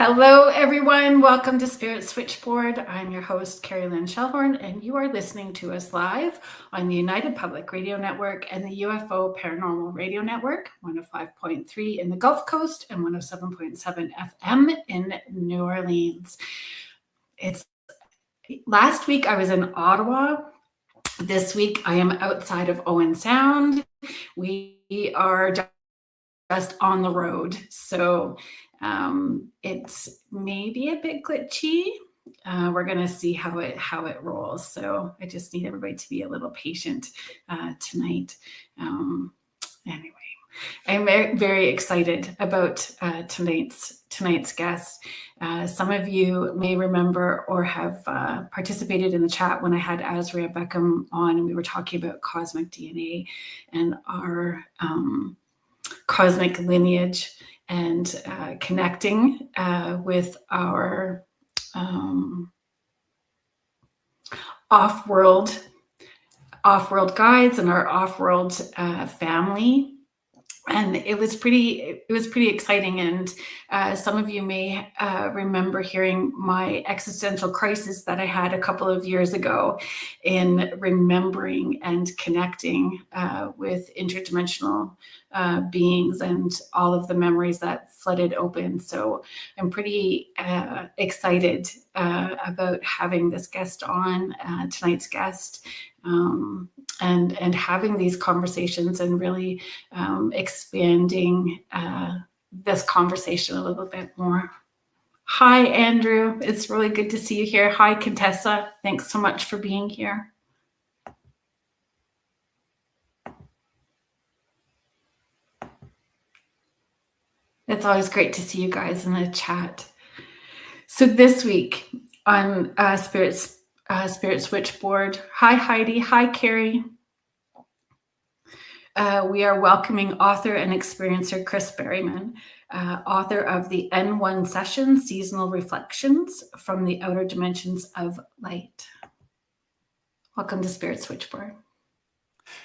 Hello, everyone. Welcome to Spirit Switchboard. I'm your host, Carrie Lynn Shellhorn, and you are listening to us live on the United Public Radio Network and the UFO Paranormal Radio Network, 105.3 in the Gulf Coast and 107.7 FM in New Orleans. Last week I was in Ottawa. This week I am outside of Owen Sound. We are just on the road, so it's maybe a bit glitchy. We're going to see how it rolls. So I just need everybody to be a little patient tonight. Anyway, I'm very, very excited about tonight's guest. Some of you may remember or have participated in the chat when I had Azria Beckham on, and we were talking about cosmic DNA and our cosmic lineage and connecting with our off-world guides and our off-world family. And it was pretty exciting. And some of you may remember hearing my existential crisis that I had a couple of years ago in remembering and connecting with interdimensional beings and all of the memories that flooded open. So I'm pretty excited about having this guest on, tonight's guest. And having these conversations and really expanding this conversation a little bit more. Hi, Andrew. It's really good to see you here. Hi, Contessa. Thanks so much for being here. It's always great to see you guys in the chat. So this week on Spirit Switchboard. Hi, Heidi. Hi, Carrie. We are welcoming author and experiencer Chris Berryman, author of the N-1 session, Seasonal Reflections from the Outer Dimensions of Light. Welcome to Spirit Switchboard.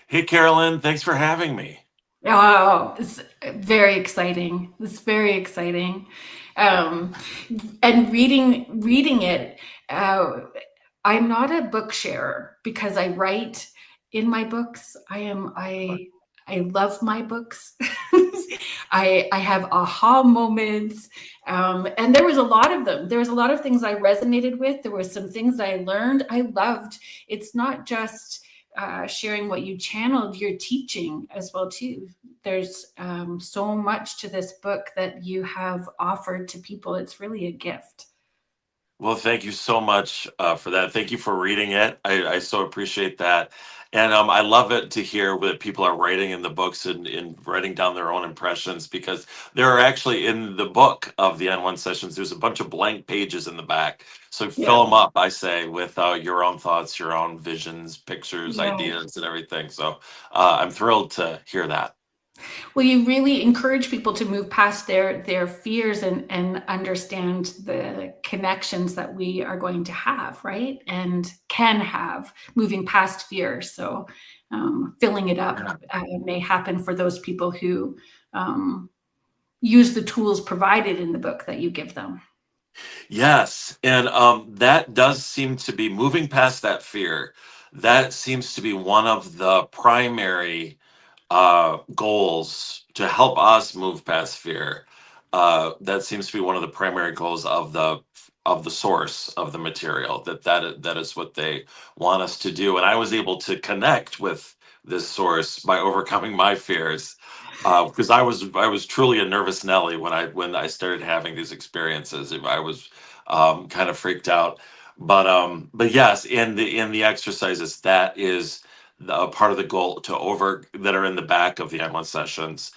Hey, Carolyn. Thanks for having me. Oh, it's very exciting. It's very exciting. And reading it, I'm not a book sharer because I write in my books. I love my books. I have aha moments. And there was a lot of them. There was a lot of things I resonated with. There were some things I learned. I loved. It's not just sharing what you channeled, you're teaching as well too. There's so much to this book that you have offered to people. It's really a gift. Well, thank you so much for that. Thank you for reading it. I so appreciate that. And I love it to hear that people are writing in the books and writing down their own impressions, because there are actually in the book of the N1 sessions, there's a bunch of blank pages in the back. So fill them up, I say, with your own thoughts, your own visions, pictures, ideas, and everything. So I'm thrilled to hear that. Well, you really encourage people to move past their fears and understand the connections that we are going to have, right? And can have, moving past fear. So filling it up may happen for those people who use the tools provided in the book that you give them. Yes. And that does seem to be moving past that fear. That seems to be one of the primary goals to help us move past fear. That seems to be one of the primary goals of the source of the material. That is what they want us to do. And I was able to connect with this source by overcoming my fears, because I was truly a nervous Nelly when I started having these experiences. I was kind of freaked out. But yes, in the exercises, that is part of the goal that are in the back of the N1 sessions,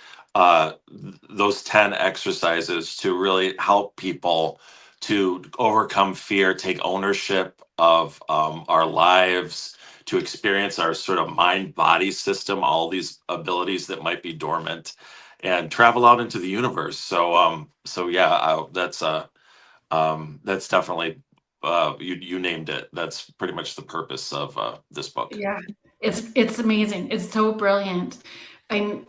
those 10 exercises to really help people to overcome fear, take ownership of our lives, to experience our sort of mind-body system, all these abilities that might be dormant, and travel out into the universe. So yeah, that's definitely you named it. That's pretty much the purpose of this book. Yeah, it's amazing. It's so brilliant. I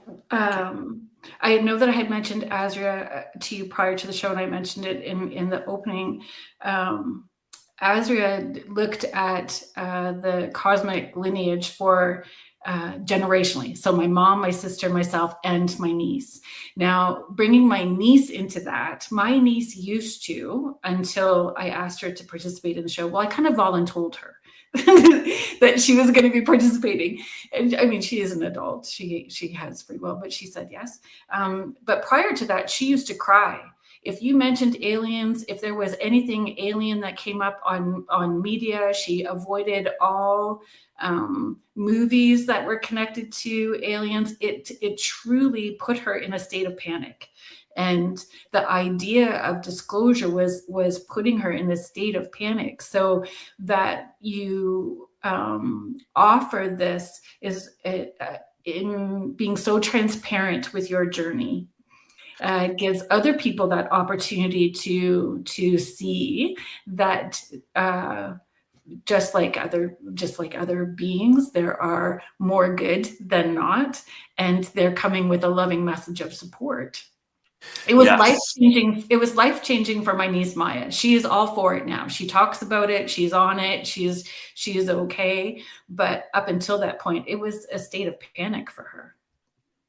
I know that I had mentioned Azria to you prior to the show, and I mentioned it in the opening. Um, Azria looked at the cosmic lineage for generationally. So my mom, my sister, myself, and my niece. Now, bringing my niece into that, my niece used to, until I asked her to participate in the show. Well, I kind of voluntold her that she was going to be participating. And I mean, she is an adult. She has free will, but she said yes. But prior to that, she used to cry if you mentioned aliens, if there was anything alien that came up on media. She avoided all movies that were connected to aliens. It truly put her in a state of panic, and the idea of disclosure was putting her in this state of panic. So that you offer this is in being so transparent with your journey, gives other people that opportunity to see that just like other beings, there are more good than not, and they're coming with a loving message of support. It was life Yes. changing. It was life changing for my niece Maya. She is all for it now. She talks about it. She's on it. She's okay. But up until that point, it was a state of panic for her.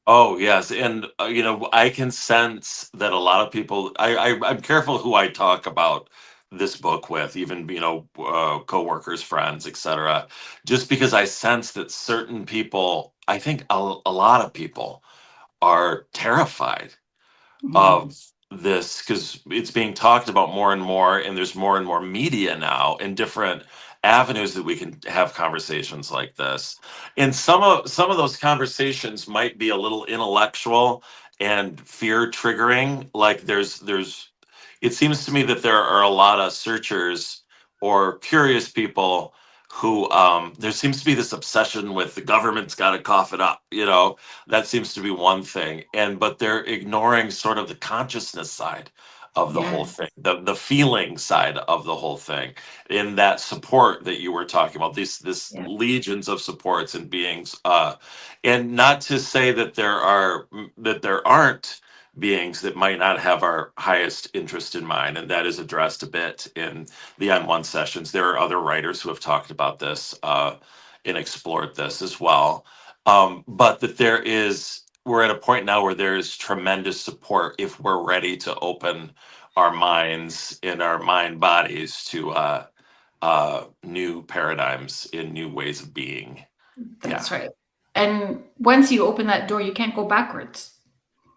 Oh yes, and I can sense that a lot of people. I'm careful who I talk about this book with, even coworkers, friends, etc. Just because I sense that certain people, I think a lot of people are terrified Mhm. of this because it's being talked about more and more, and there's more and more media now and different avenues that we can have conversations like this. And some of those conversations might be a little intellectual and fear triggering. Like there's it seems to me that there are a lot of searchers or curious people who there seems to be this obsession with the government's got to cough it up, that seems to be one thing, but they're ignoring sort of the consciousness side of the whole thing, Yes. the feeling side of the whole thing, in that support that you were talking about, these this Yeah. legions of supports and beings, and not to say that there aren't beings that might not have our highest interest in mind, and that is addressed a bit in the N-1 sessions. There are other writers who have talked about this and explored this as well, but that we're at a point now where there is tremendous support if we're ready to open our minds and our mind bodies to new paradigms and new ways of being. Yeah, That's right. And once you open that door, you can't go backwards.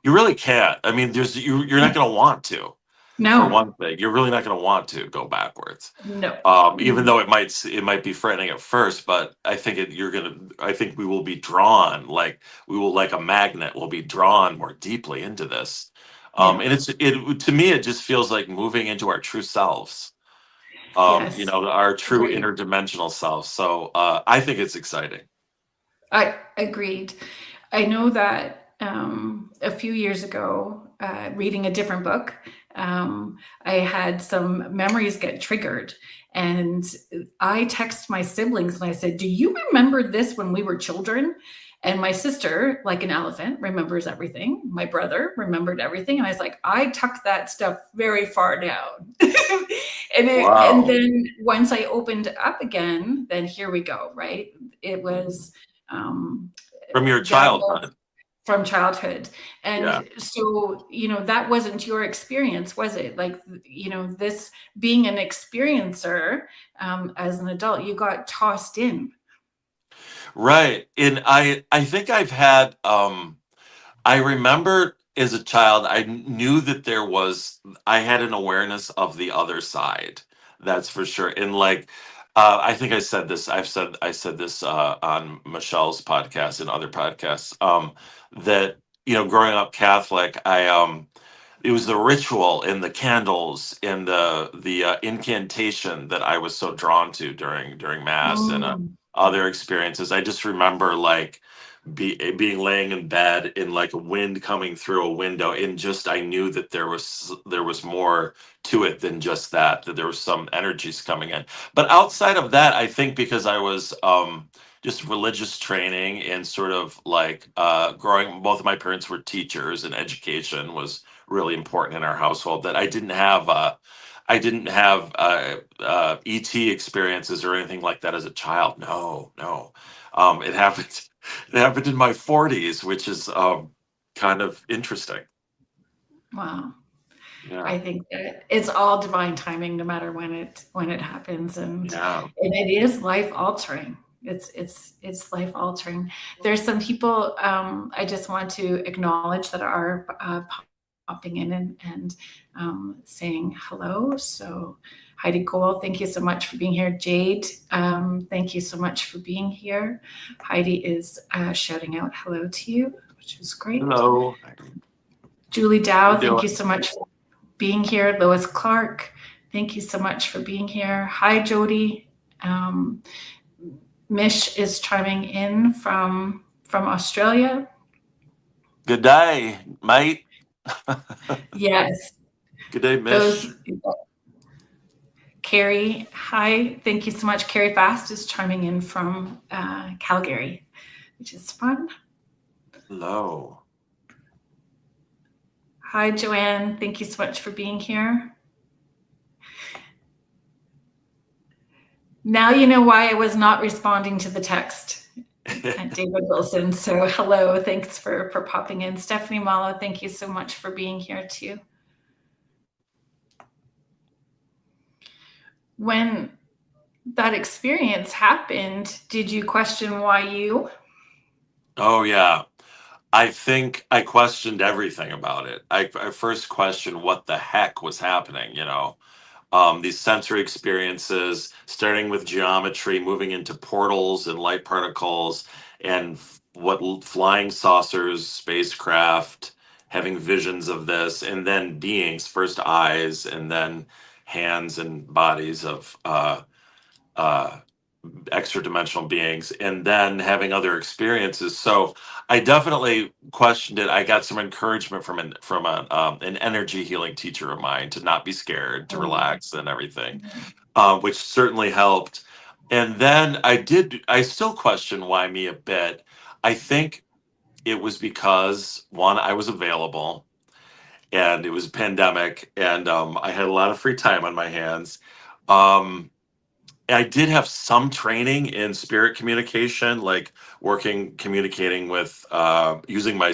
you really can't. I mean, you're not going to want to. For No, one thing, you're really not going to want to go backwards. no. Even though it might be frightening at first, but I think we will be drawn, like a magnet will be drawn more deeply into this. Yeah. And to me, it just feels like moving into our true selves, Yes. our true Agreed. interdimensional selves. So I think it's exciting. I agreed. I know that a few years ago, reading a different book, I had some memories get triggered. And I texted my siblings and I said, "Do you remember this when we were children?" And my sister, like an elephant, remembers everything. My brother remembered everything. And I was like, I tucked that stuff very far down. And Wow. then once I opened up again, then here we go, right? It was um, From your downloads childhood. from childhood. Yeah. And so, that wasn't your experience, was it? Like, this being an experiencer as an adult, you got tossed in. Right. And I think I remember as a child, I knew that I had an awareness of the other side. That's for sure. And I think I said this on Michelle's podcast and other podcasts, that, growing up Catholic, it was the ritual and the candles and the incantation that I was so drawn to during mass and Mm, other experiences. I just remember being laying in bed and like a wind coming through a window, and just I knew that there was more to it than just that there was some energies coming in. But outside of that, I think because I was just religious training and sort of like growing. Both of my parents were teachers, and education was really important in our household. That I didn't have ET experiences or anything like that as a child. No, no. It happened. It happened in my 40s, which is kind of interesting. Wow. Yeah, I think that it's all divine timing, no matter when it happens, and yeah. it is life altering. It's life altering. There's some people I just want to acknowledge that are popping in and saying hello. So Heidi Cole, thank you so much for being here. Jade, thank you so much for being here. Heidi is shouting out hello to you, which is great. Hello. Julie How Dow, you thank doing? you so much for being here. Lois Clark, thank you so much for being here. Hi, Jody. Mish is chiming in from Australia. Good day, mate. Yes, Good day, Mish. those. Carrie, hi. Thank you so much. Carrie Fast is chiming in from Calgary, which is fun. Hello. Hi, Joanne. Thank you so much for being here. Now you know why I was not responding to the text at David Wilson. So hello, thanks for popping in. Stephanie Malo, thank you so much for being here too. When that experience happened, did you question why you? Oh yeah. I think I questioned everything about it. I first questioned what the heck was happening, you know. These sensory experiences, starting with geometry, moving into portals and light particles, and flying saucers, spacecraft, having visions of this, and then beings, first eyes, and then hands and bodies of uh, extra dimensional beings, and then having other experiences. So I definitely questioned it. I got some encouragement from an energy healing teacher of mine to not be scared, to relax, and everything, which certainly helped. And then I still question why me a bit. I think it was because one, I was available, and it was a pandemic, and I had a lot of free time on my hands. Um, I did have some training in spirit communication, like communicating with, using my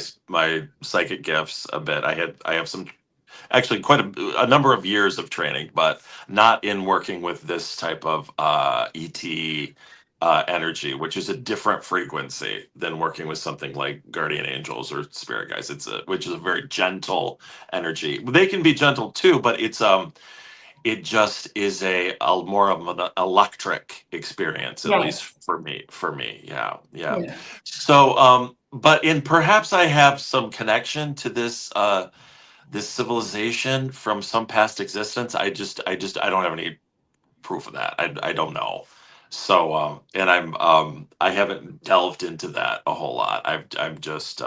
psychic gifts a bit. I have some, actually quite a number of years of training, but not in working with this type of ET energy, which is a different frequency than working with something like guardian angels or spirit guides. Which is a very gentle energy. They can be gentle too, but it just is a more of an electric experience, at Yes. least for me. Yeah, yeah. Yeah. So but in perhaps I have some connection to this civilization from some past existence. I don't have any proof of that. I don't know. So and I haven't delved into that a whole lot. I'm just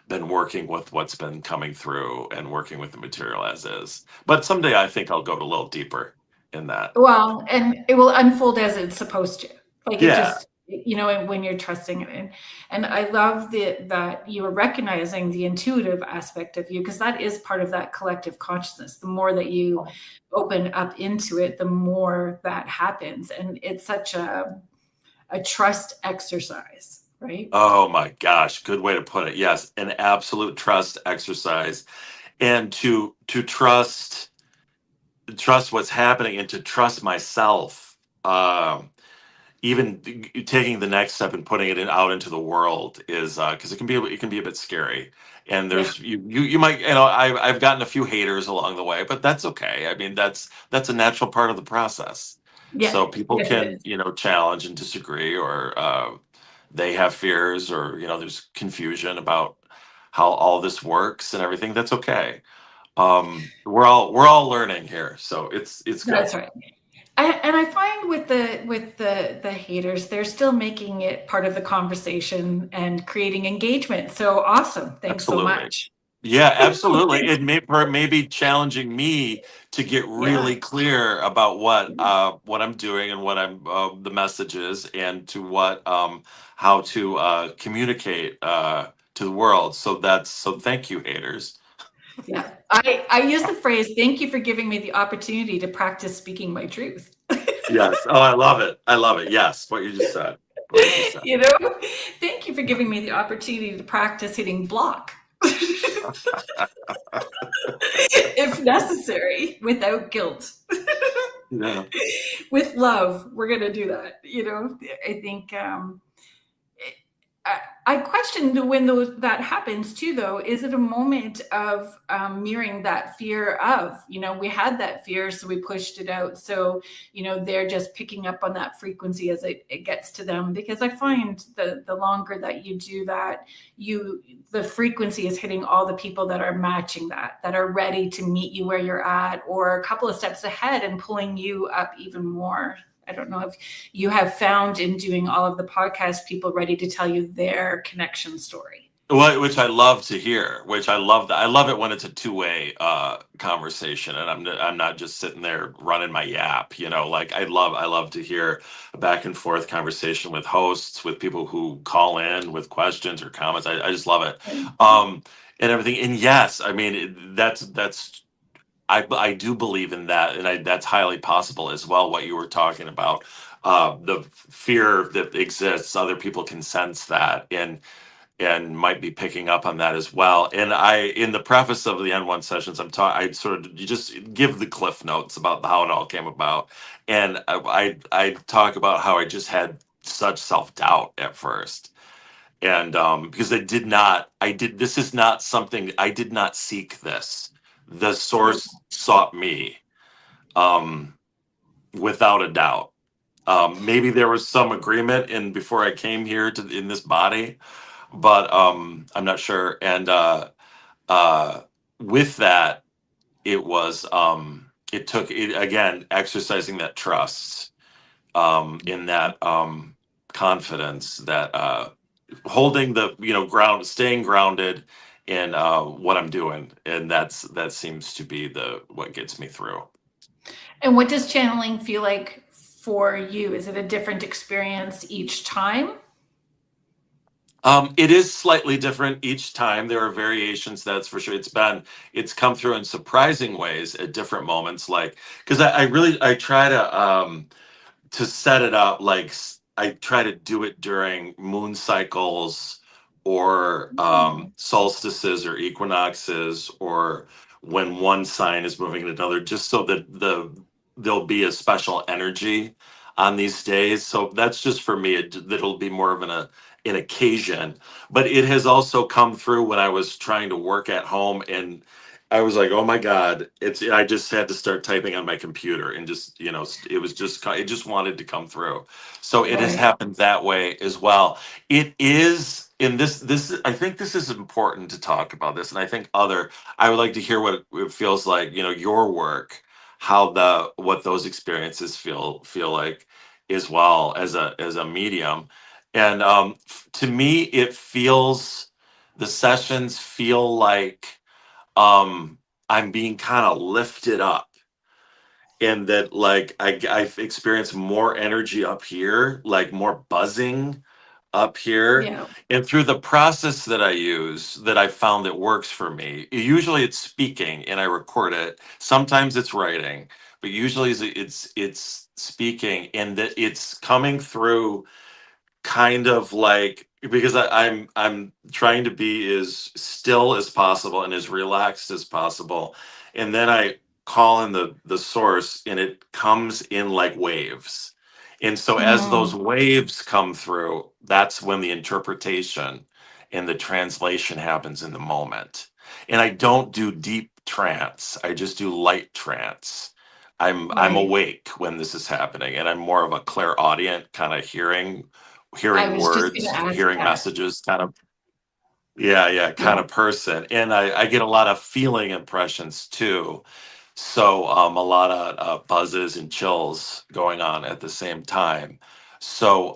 been working with what's been coming through and working with the material as is. But someday I think I'll go a little deeper in that. Well, and it will unfold as it's supposed to. Like it Yeah, just, when you're trusting it. And I love that you are recognizing the intuitive aspect of you, because that is part of that collective consciousness. The more that you open up into it, the more that happens. And it's such a trust exercise, right? oh my gosh, good way to put it. Yes, an absolute trust exercise. And to trust what's happening, and to trust myself. Even taking the next step and putting it out into the world is because it can be a bit scary. And Yeah. there's you might, I've gotten a few haters along the way, but that's okay. I mean, that's a natural part of the process. Yeah. So people Yes, it can, is. challenge and disagree, or they have fears, or there's confusion about how all this works and everything. That's okay. We're all learning here, so it's good. That's right. And I find with the haters, they're still making it part of the conversation and creating engagement. So awesome. Thanks so Absolutely. much. Yeah, absolutely. It may be challenging me to get Yeah. really clear about what I'm doing and what I'm the message is, and to what how to communicate to the world. So thank you, haters. Yeah. I use the phrase, thank you for giving me the opportunity to practice speaking my truth. Yes. Oh, I love it. I love it. Yes, what you just said. What you just said. You know, thank you for giving me the opportunity to practice hitting block if necessary without guilt. Yeah. With love, we're going to do that. I think I question when that happens too, though. Is it a moment of mirroring that fear of, we had that fear, so we pushed it out. So, they're just picking up on that frequency as it gets to them. Because I find the longer that you do that, the frequency is hitting all the people that are matching that are ready to meet you where you're at, or a couple of steps ahead and pulling you up even more. I don't know if you have found in doing all of the podcasts people ready to tell you their connection story. Well, which I love to hear. Which I love that. I love it when it's a two-way conversation, and I'm not just sitting there running my yap. Like I love to hear a back and forth conversation with hosts, with people who call in with questions or comments. I just love it, and everything. And yes, I mean that's I do believe in that, and that's highly possible as well. What you were talking about, the fear that exists, other people can sense that, and might be picking up on that as well. And in the preface of the N-1 sessions, I sort of you just give the cliff notes about how it all came about, and I talk about how I just had such self doubt at first, and because this is not something I did not seek this. The source sought me, um, without a doubt. Maybe there was some agreement in before I came here in this body, but I'm not sure. And uh, with that, it took it again exercising that trust, in that confidence, that holding the staying grounded in what I'm doing, and that seems to be the what gets me through. And what does channeling feel like for you? Is it a different experience each time? It is slightly different each time. There are variations, that's for sure. It's come through in surprising ways at different moments, like because I try to set it up like I try to do it during moon cycles, or solstices or equinoxes, or when one sign is moving in another, just so that there'll be a special energy on these days. So that's just for me. That'll be more of an occasion, but it has also come through when I was trying to work at home, and I was like, oh my God, I just had to start typing on my computer, and just, it just wanted to come through. So it has Right. happened that way as well. It is in I think this is important to talk about this. And I would like to hear what it feels like, your work, how what those experiences feel like as well as a medium. And to me, the sessions feel like, I'm being kind of lifted up, and that like I've experienced more energy up here, like more buzzing up here. Yeah. And through the process that I use, that I found that works for me, usually it's speaking and I record it. Sometimes it's writing, but usually it's speaking, and that it's coming through kind of like, because I'm trying to be as still as possible and as relaxed as possible, and then I call in the source, and it comes in like waves. And so as those Mm. waves come through, that's when the interpretation and the translation happens in the moment. And I don't do deep trance, I just do light trance. I'm Right. awake when this is happening, and I'm more of a clairaudient kind of I hearing was just going to words, ask hearing that. messages kind of, yeah, kind Yeah. of person. And I get a lot of feeling impressions too. So a lot of buzzes and chills going on at the same time. So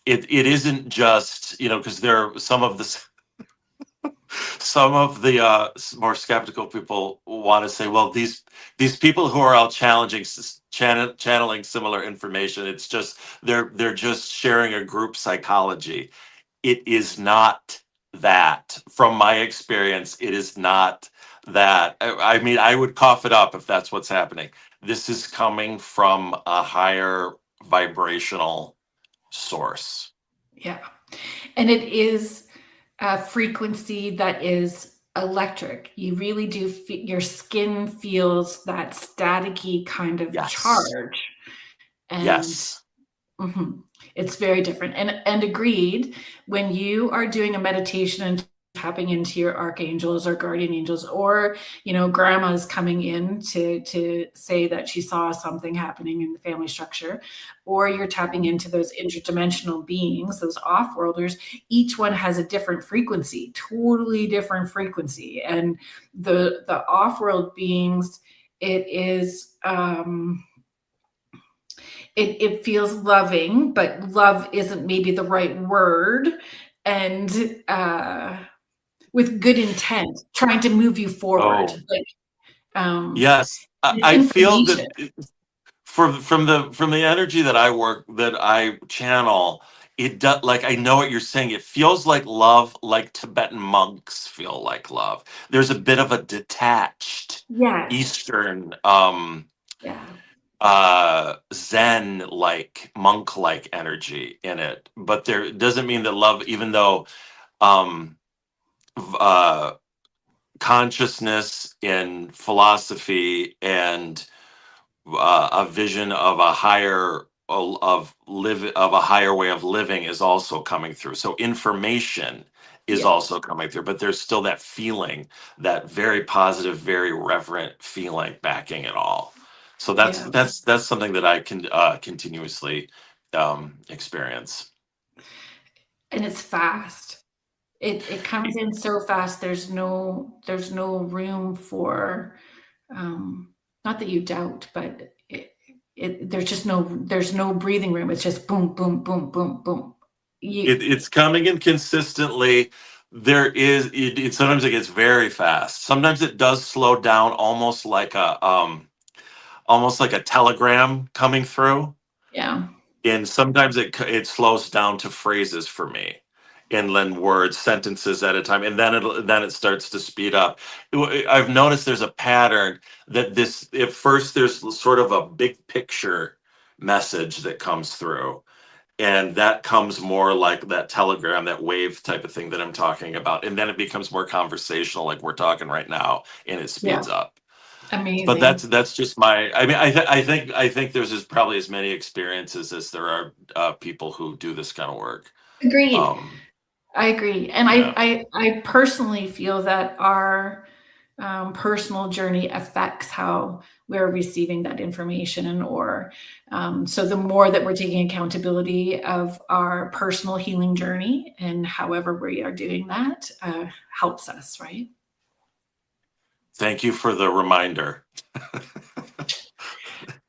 it isn't just, because there are some some of the more skeptical people want to say, well, these people who are all channeling similar information, it's just they're just sharing a group psychology. It is not that. From my experience, it is not that. I mean, I would cough it up if that's what's happening. This is coming from a higher vibrational source. Yeah. And it is a frequency that is electric. You really do your skin feels that staticky kind of Yes. charge. And Yes. it's very different. And agreed, when you are doing a meditation and tapping into your archangels or guardian angels, or grandma's coming in to say that she saw something happening in the family structure, or you're tapping into those interdimensional beings, those off-worlders, each one has a different frequency, totally different frequency. And the off-world beings, it is it feels loving, but love isn't maybe the right word. And with good intent, trying to move you forward. Oh, Like, yes. it's I feel information. that from the energy that I channel, it does, like, I know what you're saying. It feels like love, like Tibetan monks feel like love. There's a bit of a detached Yes. Eastern Yeah. Zen like monk like energy in it. But there it doesn't mean that love, even though um uh consciousness in philosophy and a vision of a higher of a higher way of living is also coming through. So information is Yeah. also coming through, but there's still that feeling, that very positive, very reverent feeling backing it all. So Yeah. that's something that I can continuously experience. And it's fast. It comes in so fast. There's no room for not that you doubt, but there's no breathing room. It's just boom, boom, boom, boom, boom. It's coming in consistently. Sometimes it gets very fast. Sometimes it does slow down, almost like a telegram coming through. Yeah. And sometimes it slows down to phrases for me, and then words, sentences at a time, and then it starts to speed up. I've noticed there's a pattern that this at first there's sort of a big picture message that comes through, and that comes more like that telegram, that wave type of thing that I'm talking about, and then it becomes more conversational, like we're talking right now, and it Yeah. speeds up. But Amazing. that's just my. I mean, I think there's probably as many experiences as there are people who do this kind of work. Agreed. Um, I agree. And I, yeah, I, I personally feel that our personal journey affects how we're receiving that information, or so the more that we're taking accountability of our personal healing journey, and however we are doing that helps us, right? thank you for the reminder.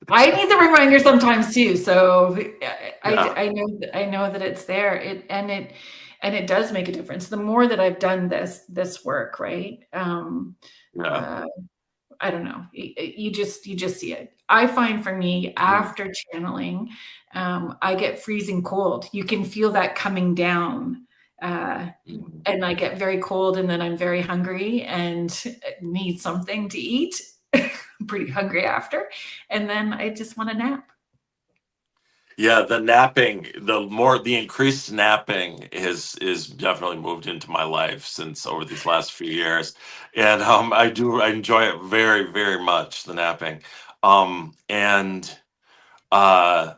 I need the reminder sometimes too. So Yeah, I know that it's there. It does make a difference. The more that I've done this work, right? yeah. Uh, I don't know. You just see it. I find for me, Mm, after channeling, I get freezing cold. You can feel that coming down. Uh, mm. and I get very cold, and then I'm very hungry and need something to eat. I'm pretty hungry after. And then I just want to nap. Yeah, the increased napping is definitely moved into my life since over these last few years, and I enjoy it very very much, the napping, and uh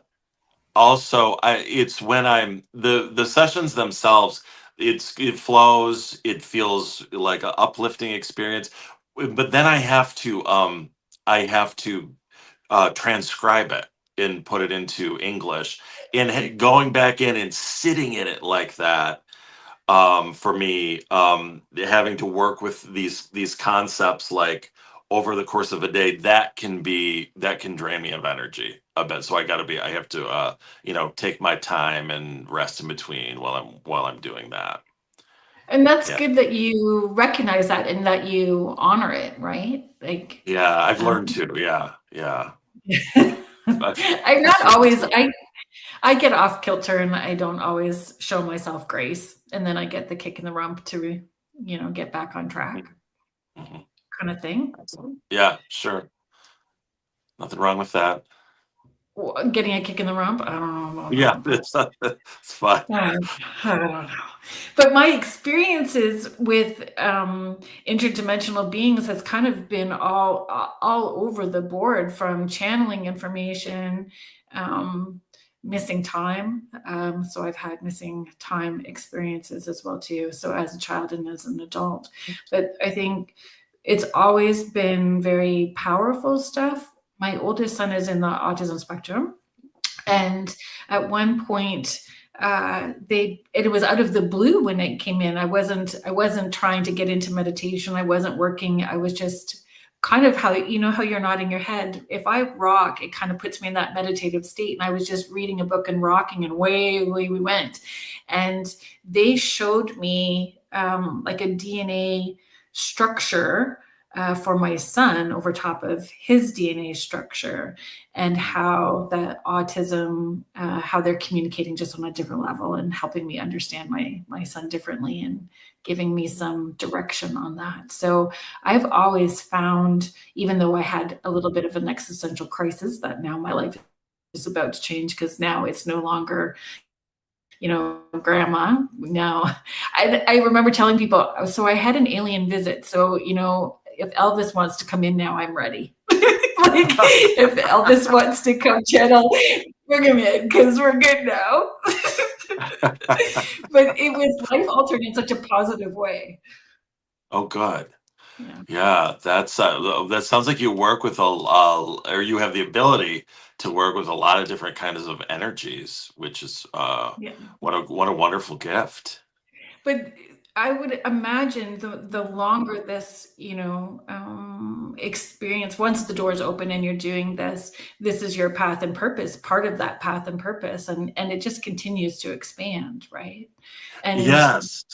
also it's when I'm the sessions themselves, it flows, it feels like an uplifting experience, but then I have to transcribe it and put it into English, and going back in and sitting in it like that, for me, having to work with these concepts like over the course of a day, that can drain me of energy a bit. So I have to take my time and rest in between while I'm doing that. And that's Yeah. good that you recognize that and that you honor it, right? Like, Yeah, I've um, learned to. Yeah, yeah. But I'm I not certainly always, do. I get off kilter and I don't always show myself grace. And then I get the kick in the rump to, get back on track Mhm, mhm. kind of thing. Excellent. Yeah, sure. Nothing wrong with that. Getting a kick in the rump, I don't know about Yeah, that, but it's fine. I don't know. But my experiences with interdimensional beings has kind of been all over the board, from channeling information, um, missing time. So I've had missing time experiences as well too. So as a child and as an adult, but I think it's always been very powerful stuff. My oldest son is in the autism spectrum, and at one point, it was out of the blue when it came in. I wasn't trying to get into meditation. I wasn't working. I was just kind of how you're nodding your head. If I rock, it kind of puts me in that meditative state. And I was just reading a book and rocking, and away we went. And they showed me like a DNA structure for my son over top of his DNA structure, and how the autism, how they're communicating just on a different level, and helping me understand my son differently, and giving me some direction on that. So I've always found, even though I had a little bit of an existential crisis, that now my life is about to change, because now it's no longer, grandma. Now, I remember telling people, so I had an alien visit. So, if Elvis wants to come in now, I'm ready. Like, if Elvis wants to come channel, bring him in, because we're good now. But it was life altering in such a positive way. Oh, good. Yeah. Yeah, that sounds like you work with or you have the ability to work with a lot of different kinds of energies, which is Yeah. what a wonderful gift. But I would imagine the longer this, experience, once the doors open and you're doing this is your path and purpose, part of that path and purpose, and it just continues to expand, right? And Yes.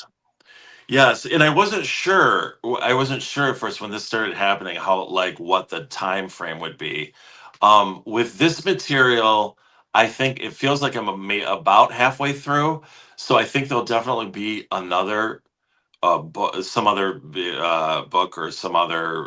Yes, and I wasn't sure at first when this started happening how like what the time frame would be. With this material, I think it feels like I'm about halfway through, so I think there'll definitely be another some other book or some other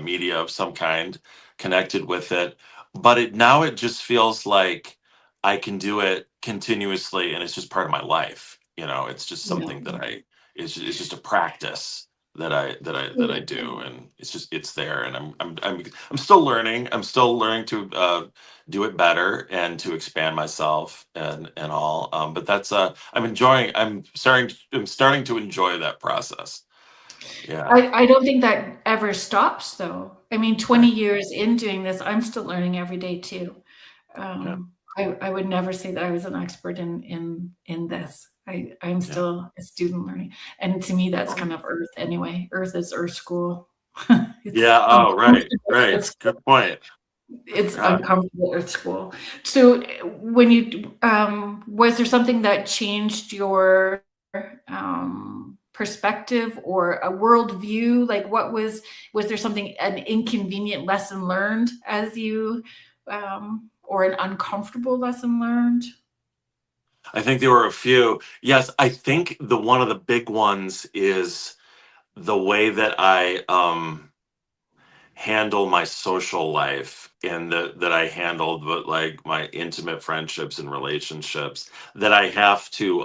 media of some kind connected with it. But it just feels like I can do it continuously, and it's just part of my life. It's just yeah. something that it's just a practice that I do, and it's there, and I'm still learning. I'm still learning to do it better and to expand myself and all. But that's I'm starting to enjoy that process. Yeah. I don't think that ever stops, though. I mean, 20 Right. years in doing this, I'm still learning every day too. Yeah. I would never say that I was an expert in this. I'm Yeah. still a student learning, and to me, that's Oh. kind of Earth anyway. Earth is Earth school. It's Yeah. Oh, right. uncomfortable Right. Earth school. Good point. I It's forgot. uncomfortable Earth school. So, when was there something that changed your perspective or a worldview? Like, was there something, an inconvenient lesson learned as you, or an uncomfortable lesson learned? I think there were a few. Yes, I think the one of the big ones is the way that I handle my social life, and that I handled, but like my intimate friendships and relationships, that I have to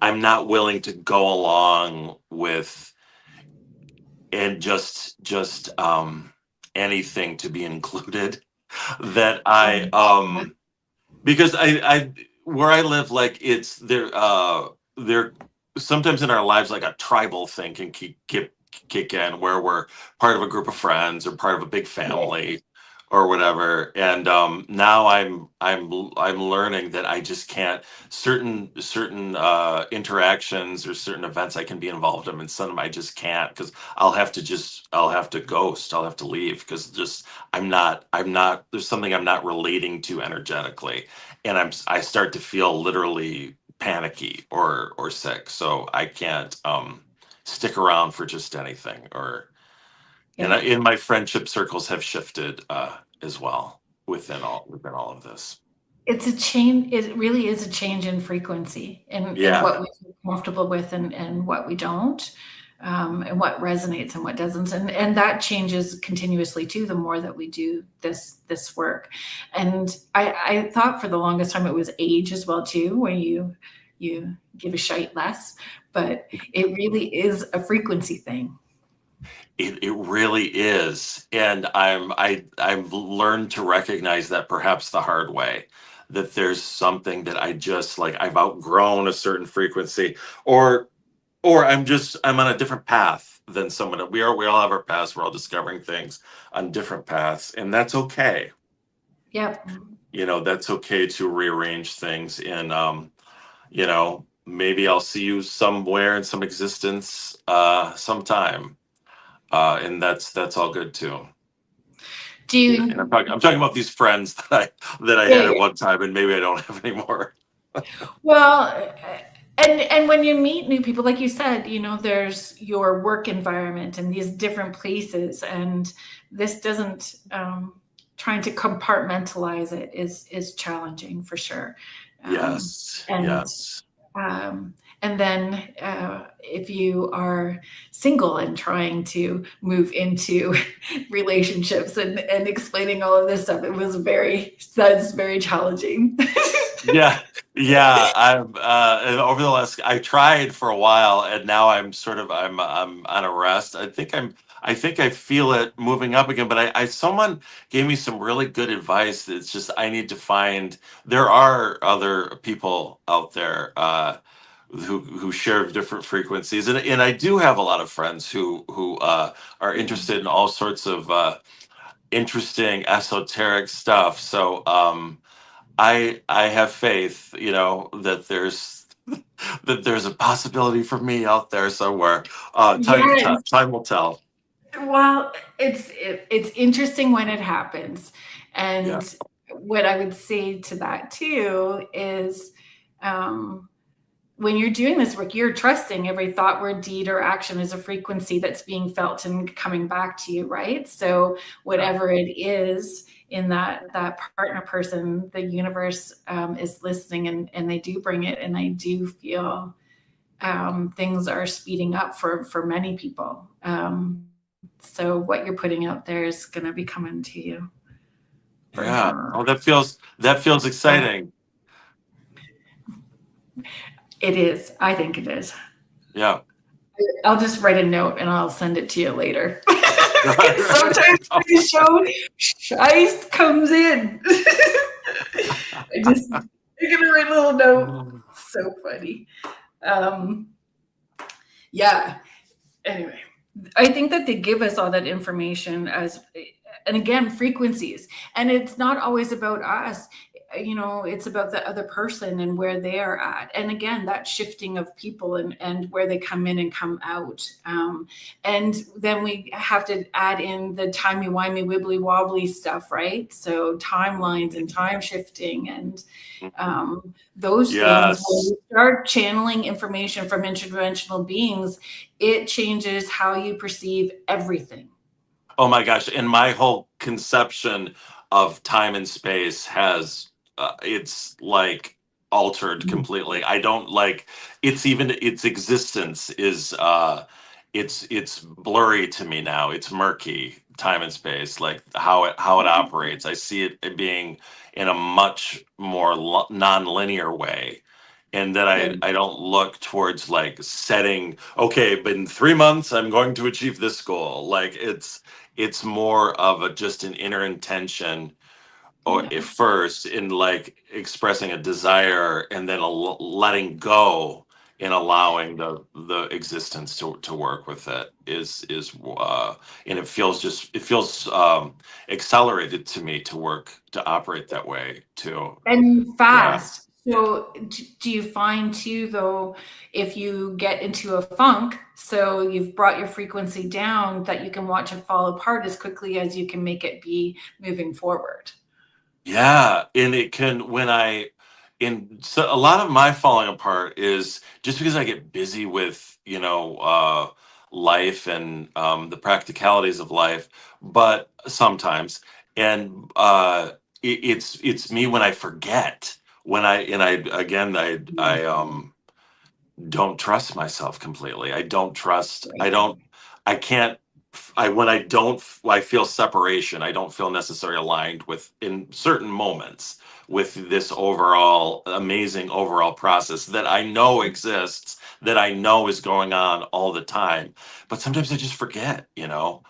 I'm not willing to go along with, and just anything to be included. That I Yeah. because I where I live, like it's there sometimes in our lives, like a tribal thing can kick in, where we're part of a group of friends or part of a big Yeah. family or whatever. And now I'm learning that I just can't, certain interactions or certain events I can be involved in, and some of them I just can't, because I'll have to ghost, I'll have to leave, because just there's something I'm not relating to energetically, and I start to feel literally panicky or sick, so I can't stick around for just anything. Or and Yeah. in my friendship circles have shifted as well within all of this. It's a change. It really is a change in frequency in Yeah. what we feel comfortable with and what we don't, and what resonates and what doesn't. And that changes continuously too, the more that we do this work. And I thought for the longest time it was age as well too, when you give a shite less, but it really is a frequency thing. It really is, and I've learned to recognize that perhaps the hard way, that there's something that I just like I've outgrown a certain frequency, or I'm on a different path than someone. We all have our paths. We're all discovering things on different paths, and that's okay. Yep. That's okay to rearrange things, and maybe I'll see you somewhere in some existence sometime. And that's all good too. Do And you, I'm talking about these friends that I yeah, had at yeah. one time, and maybe I don't have anymore. Well, and when you meet new people, like you said, there's your work environment and these different places, and this doesn't trying to compartmentalize it is challenging for sure. Um, Yes, and yes, um, and then if you are single and trying to move into relationships and explaining all of this stuff, that's very challenging. yeah, yeah. And over the last, I tried for a while, and now I'm on a rest. I think I feel it moving up again. But someone gave me some really good advice. It's just I need to find. There are other people out there. Who share different frequencies, and I do have a lot of friends who are interested in all sorts of interesting esoteric stuff. So I have faith, that there's a possibility for me out there somewhere. Yes. Time will tell. Well, it's interesting when it happens. Yeah. And what I would say to that too is, um, when you're doing this work, you're trusting every thought, word, deed, or action is a frequency that's being felt and coming back to you, right? So Yeah. whatever it is in that partner person, the universe is listening, and they do bring it. And I do feel things are speeding up for many people. So what you're putting out there is going to be coming to you for Yeah. sure. Oh, that feels Yeah, exciting. it is. I think it is. Yeah. I'll just write a note and I'll send it to you later. Sometimes when the show Shice comes in, I'm gonna write a little note. So funny. Um, yeah. Anyway, I think that they give us all that information and again, frequencies. And it's not always about us, it's about the other person and where they are at. And again, that shifting of people and where they come in and come out. And then we have to add in the timey-wimey, wibbly-wobbly stuff, right? So timelines and time shifting and those things, when Yes. you start channeling information from interdimensional beings, it changes how you perceive everything. Oh my gosh. And my whole conception of time and space it's like altered completely. I don't like its existence it's blurry to me now. It's murky, time and space, like how it operates. I see it being in a much more non-linear way. And that Good. I don't look towards like setting, okay, but in 3 months I'm going to achieve this goal. Like it's more of just an inner intention, or Yeah. at first in like expressing a desire, and then letting go and allowing the existence to work with it and it feels accelerated to me to operate that way too. And Yeah. fast. So do you find too, though, if you get into a funk, so you've brought your frequency down, that you can watch it fall apart as quickly as you can make it be moving forward? Yeah, and it can when I so a lot of my falling apart is just because I get busy with, life and the practicalities of life, but sometimes, and it's me when I forget, when I and I again I don't trust myself completely. I Right. don't, I can't, when I don't, I feel separation. I don't feel necessarily aligned with, in certain moments, with this overall amazing overall process that I know exists, that I know is going on all the time. But sometimes I just forget, or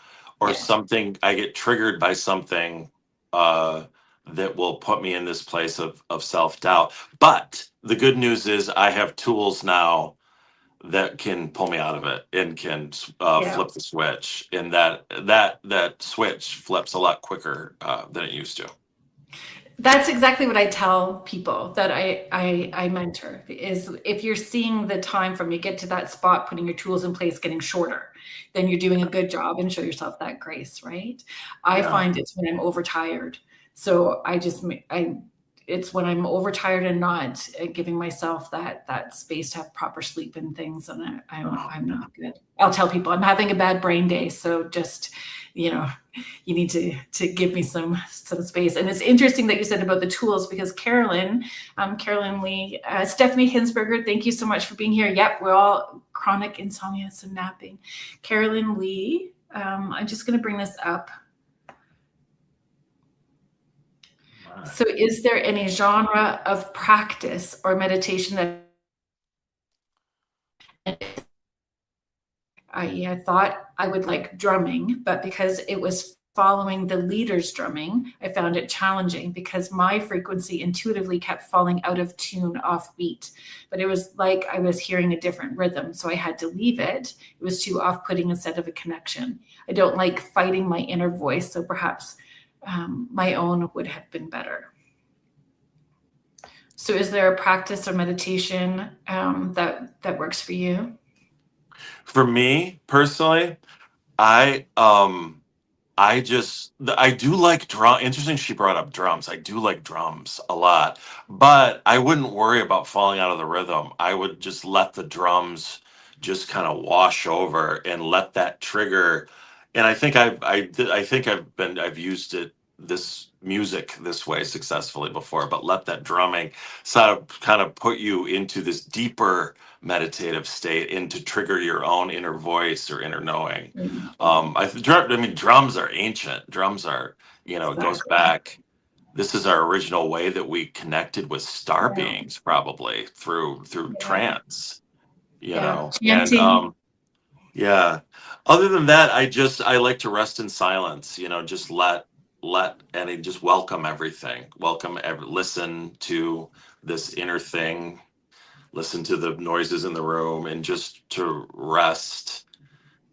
Yeah. something, I get triggered by something, uh, that will put me in this place of self-doubt. But the good news is I have tools now that can pull me out of it and can Yeah. flip the switch, and that switch flips a lot quicker than it used to. That's exactly what I tell people that I mentor is if you're seeing the time from you get to that spot, putting your tools in place, getting shorter, then you're doing a good job and show yourself that grace, right? I Yeah. find it's when I'm overtired. So it's when I'm overtired and not giving myself that space to have proper sleep and things, and I'm not good. I'll tell people I'm having a bad brain day, so just you know you need to give me some space. And it's interesting that you said about the tools because Carolyn Lee, Stephanie Hinsberger, thank you so much for being here. Yep, we're all chronic insomnia, so napping. Carolyn Lee, I'm just going to bring this up. So, is there any genre of practice or meditation that I thought I would like drumming, but because it was following the leader's drumming, I found it challenging because my frequency intuitively kept falling out of tune, off beat. But it was like I was hearing a different rhythm, so I had to leave it. It was too off-putting instead of a connection. I don't like fighting my inner voice, so perhaps my own would have been better. So, is there a practice or meditation that works for you? For me personally, I um I do like drum. Interesting, she brought up drums. I do like drums a lot, but I wouldn't worry about falling out of the rhythm. I would just let the drums just kind of wash over and let that trigger. And I think I've used this music this way successfully before, but let that drumming sort of kind of put you into this deeper meditative state and to trigger your own inner voice or inner knowing. Mm, I mean, drums are ancient. Drums are, it goes exactly. back. This is our original way that we connected with star Yeah. beings, probably through Yeah. trance, Yeah. and Chanting. yeah. Other than that, I like to rest in silence. Just just welcome everything. Listen to this inner thing. Listen to the noises in the room, and just to rest.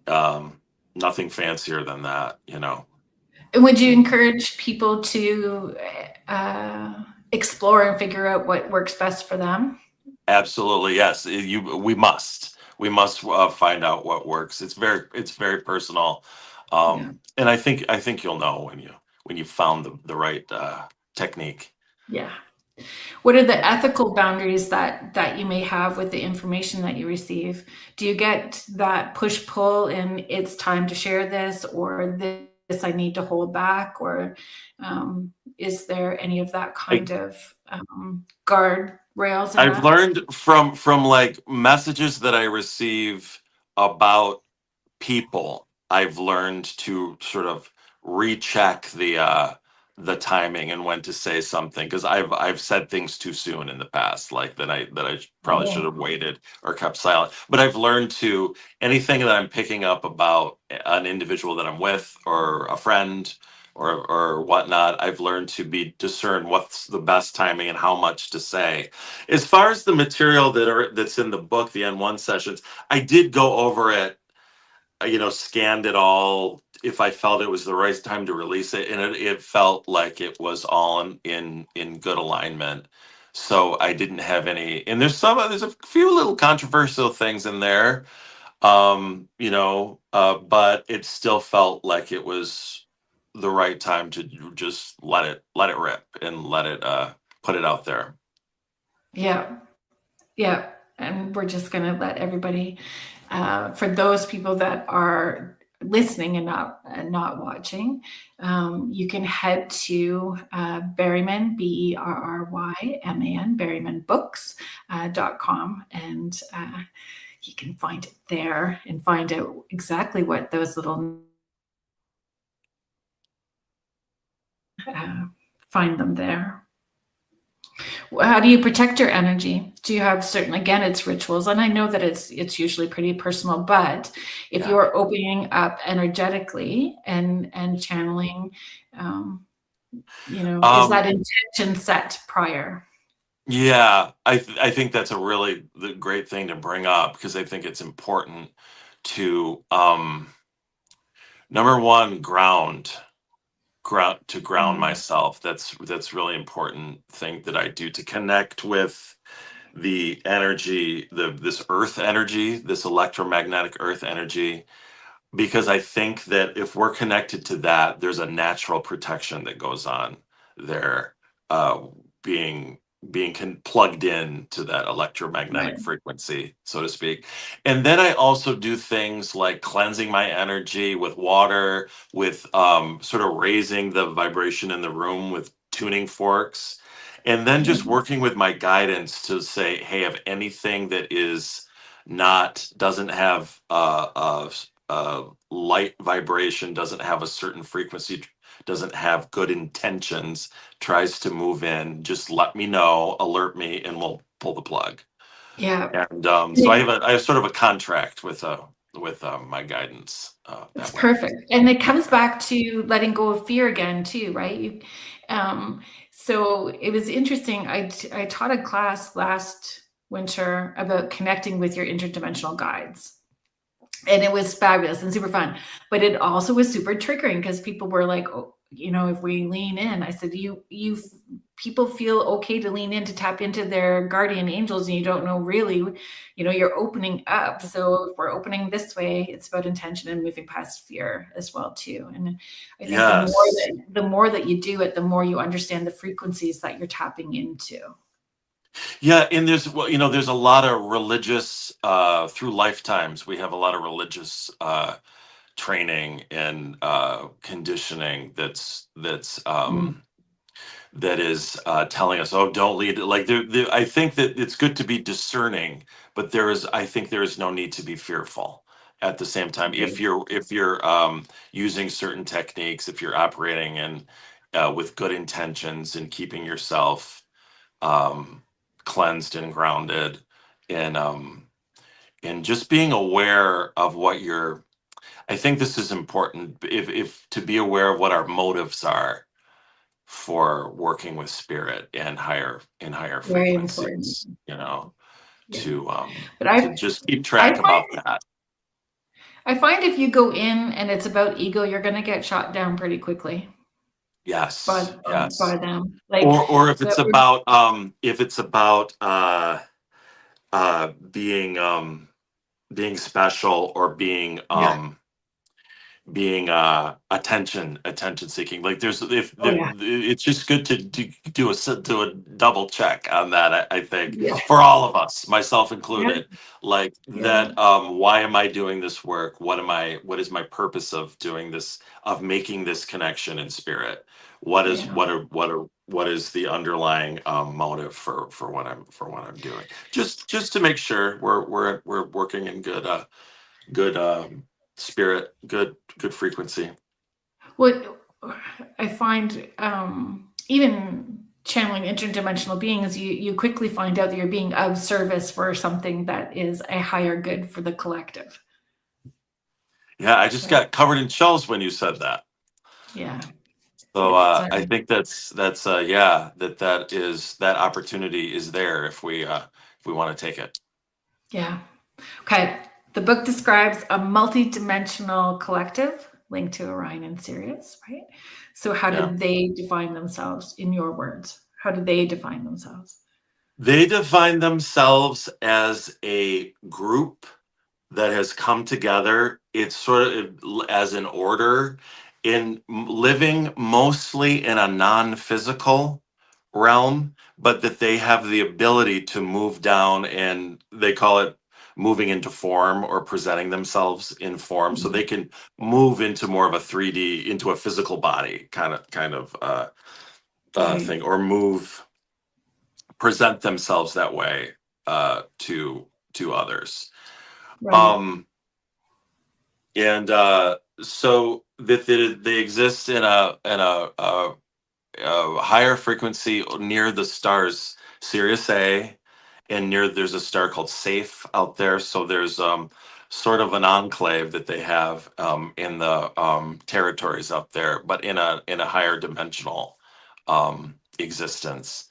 Um, Nothing fancier than that. And would you encourage people to explore and figure out what works best for them? Absolutely, yes. We must find out what works. It's very personal, Yeah. and I think you'll know when you found the right technique. Yeah. What are the ethical boundaries that you may have with the information that you receive? Do you get that push pull and it's time to share this, or this I need to hold back, or is there any of that I kind of guard rails in I've that? learned from like messages that I receive about people. I've learned to sort of recheck the timing and when to say something, because I've said things too soon in the past, like that I probably should Oh, have waited or kept silent. But I've learned to, anything that I'm picking up about an individual that I'm with or a friend or whatnot, I've learned to be discern what's the best timing and how much to say. As far as the material that's in the book, the N-1 sessions, I did go over it, scanned it all if I felt it was the right time to release it, and it felt like it was all in good alignment. So I didn't have any, and there's a few little controversial things in there, but it still felt like it was the right time to just let it rip and let it put it out there. Yeah. Yeah. And we're just going to let everybody, for those people that are listening and not watching, you can head to Berryman, Berryman, berrymanbooks.com, and you can find it there and find out exactly what those little find them there. How do you protect your energy? Do you have certain, again, it's rituals, and I know that it's usually pretty personal, but if Yeah. you're opening up energetically and channeling, is that intention set prior? Yeah, I think that's a really great thing to bring up, because I think it's important to number one, ground Mm. myself. That's really important thing that I do to connect with the energy, this earth energy, this electromagnetic earth energy, because I think that if we're connected to that, there's a natural protection that goes on there, uh, being plugged in to that Right. electromagnetic frequency, so to speak. And then I also do things like cleansing my energy with water, with sort of raising the vibration in the room with tuning forks, and then just Mhm. working with my guidance to say, hey, if anything that is not doesn't have light vibration, doesn't have a certain frequency, doesn't have good intentions, tries to move in, just let me know, alert me, and we'll pull the plug. Yeah. And so I have sort of a contract with my guidance It's that way. perfect. And it comes back to letting go of fear again too, right? So it was interesting. I taught a class last winter about connecting with your interdimensional guides. And it was fabulous and super fun. But it also was super triggering because people were like, oh, if we lean in, I said, people feel okay to lean in to tap into their guardian angels, and you don't know really, you're opening up. So if we're opening this way, it's about intention and moving past fear as well too. And I think Yes. the more that you do it, the more you understand the frequencies that you're tapping into. Yeah, and there's a lot of religious through lifetimes. We have a lot of religious training and conditioning Mm. that is telling us, oh, don't lead. Like I think that it's good to be discerning, but I think there is no need to be fearful. At the same time, Great. if you're using certain techniques, if you're operating in with good intentions and keeping yourself um, cleansed and grounded, and just being aware of what you're. I think this is important. If to be aware of what our motives are for working with spirit and higher Very important. frequencies, Yeah. But to just keep I track find about that. I find if you go in and it's about ego, you're going to get shot down pretty quickly by Yes, by yes. them. Like Or if that it's we're about being being special, or yeah. being attention seeking, like there's Oh yeah. it's just good to do a double check on that. I think Yeah. for all of us, myself Yeah. included, like Yeah. that, why am I doing this work? What is my purpose of doing this, of making this connection in spirit? Yeah. What is the underlying motive for what I'm doing? Just to make sure we're working in good spirit, good frequency. What I find, even channeling interdimensional beings, you quickly find out that you're being of service for something that is a higher good for the collective. Yeah, I just Right. got covered in shells when you said that. Yeah. So It's I think that's yeah, that opportunity is there if we want to take it. yeah. Okay. The book describes a multi-dimensional collective linked to Orion and Sirius, right? So how Yeah. did they define themselves in your words? How did they define themselves? They define themselves as a group that has come together. It's sort of as an order in living mostly in a non-physical realm, but that they have the ability to move down, and they call it moving into form or presenting themselves in form. So they can move into more of a 3D, into a physical body Right. thing, or present themselves that way to others. Right. And so that they exist in a higher frequency near the stars Sirius A, and there's a star called Safe out there. So there's sort of an enclave that they have in the territories up there, but in a higher dimensional existence,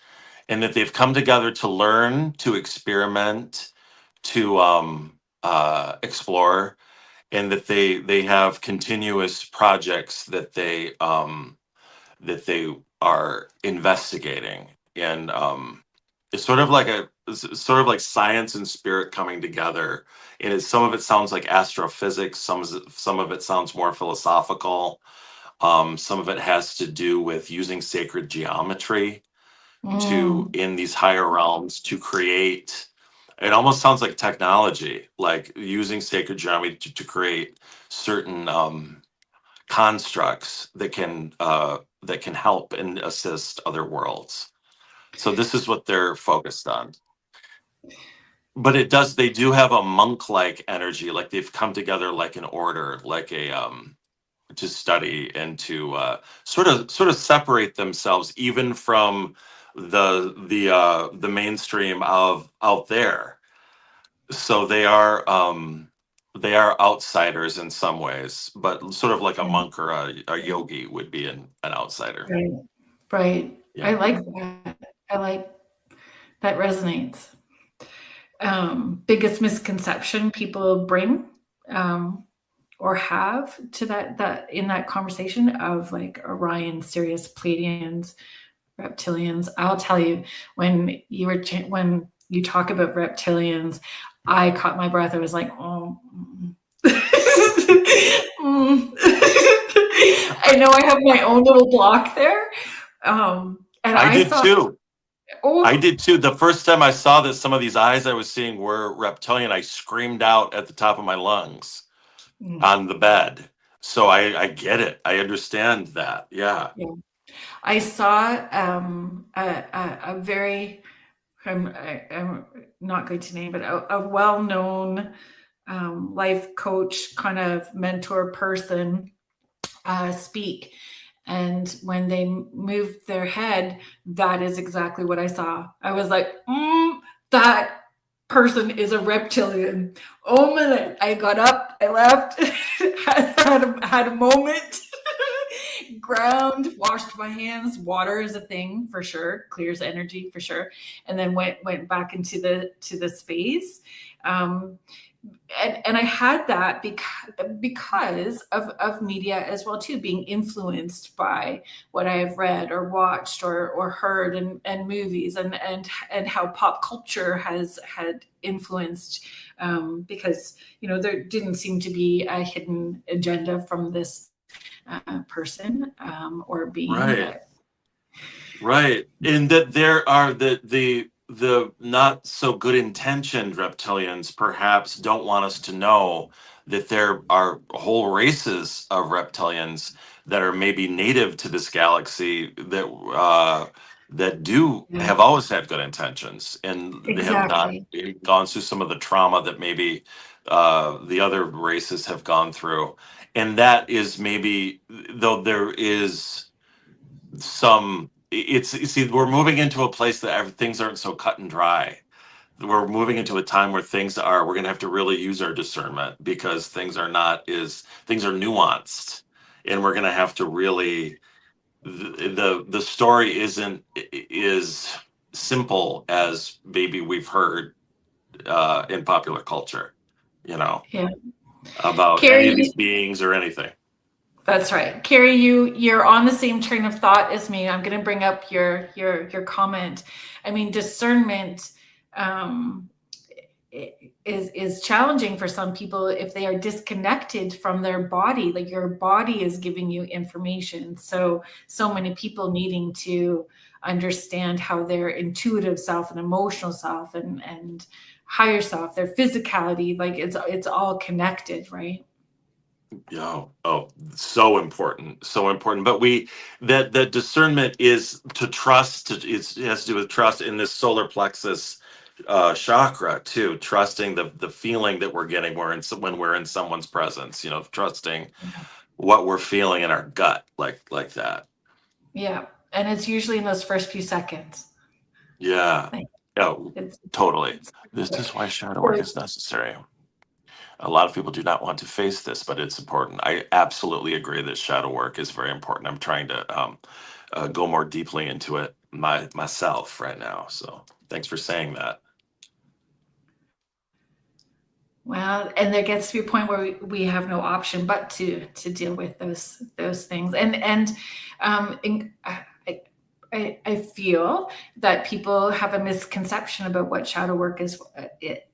and that they've come together to learn, to experiment, to explore, and that they have continuous projects that they are investigating. And it's sort of like science and spirit coming together. And some of it sounds like astrophysics, some of it sounds more philosophical, some of it has to do with using sacred geometry to, Mm. in these higher realms, to create. It almost sounds like technology, like using sacred geometry to create certain constructs that can help and assist other worlds. So this is what they're focused on. But they do have a monk-like energy, like they've come together like an order, like a to study and to sort of separate themselves even from the mainstream of out there. So they are outsiders in some ways, but sort of like a Yeah. monk or a yogi would be an outsider. Right. Right. I Yeah. like that. I like that resonates. Biggest misconception people bring or have to that in that conversation of like Orion, Sirius, Pleiadians, reptilians. I'll tell you, when you talk about reptilians, I caught my breath. I was like, oh. I know I have my own little block there. And I I did saw, too. I oh, did too. The first time I saw that some of these eyes I was seeing were reptilian, I screamed out at the top of my lungs on the bed. So I get it. I understand that. Yeah. yeah. I saw a very, I'm not going to name, but a well-known life coach, kind of mentor person speak. And when they moved their head, that is exactly what I saw. I was like, that person is a reptilian. Oh, minute. I got up, I left, had a moment, ground, washed my hands. Water is a thing for sure, clears energy for sure. And then went back into the space. And I had that because of media as well too, being influenced by what I have read or watched or heard and movies and how pop culture had influenced, because there didn't seem to be a hidden agenda from this person or being. Right. Right. And that there are the not so good intentioned reptilians perhaps don't want us to know that there are whole races of reptilians that are maybe native to this galaxy that do Yeah, have always had good intentions, and they have not exactly. gone through some of the trauma that maybe the other races have gone through. And that is maybe, though there is some, it's, you see, we're moving into a place that things aren't so cut and dry. We're moving into a time where we're going to have to really use our discernment, because things are nuanced, and we're going to have to really, the story isn't is simple as maybe we've heard in popular culture, Yeah. about any of Carrie, these beings or anything. that's right. Carrie, you're on the same train of thought as me. I'm going to bring up your comment. I mean, discernment um, is challenging for some people if they are disconnected from their body. Like, your body is giving you information. So many people needing to understand how their intuitive self and emotional self and higher self, their physicality, like it's all connected, right? Yeah. Oh, so important. So important. But that discernment is to trust. It has to do with trust in this solar plexus chakra too. Trusting the feeling that we're getting when we're in someone's presence. Trusting what we're feeling in our gut, like that. Yeah. And it's usually in those first few seconds. Yeah. Like Oh, it's, totally. it's This quick. is why shadow work So, is necessary. A lot of people do not want to face this, but it's important. I absolutely agree that shadow work is very important. I'm trying to go more deeply into it myself right now. So thanks for saying that. well, and there gets to be a point where we have no option but to deal with those things. I feel that people have a misconception about what shadow work is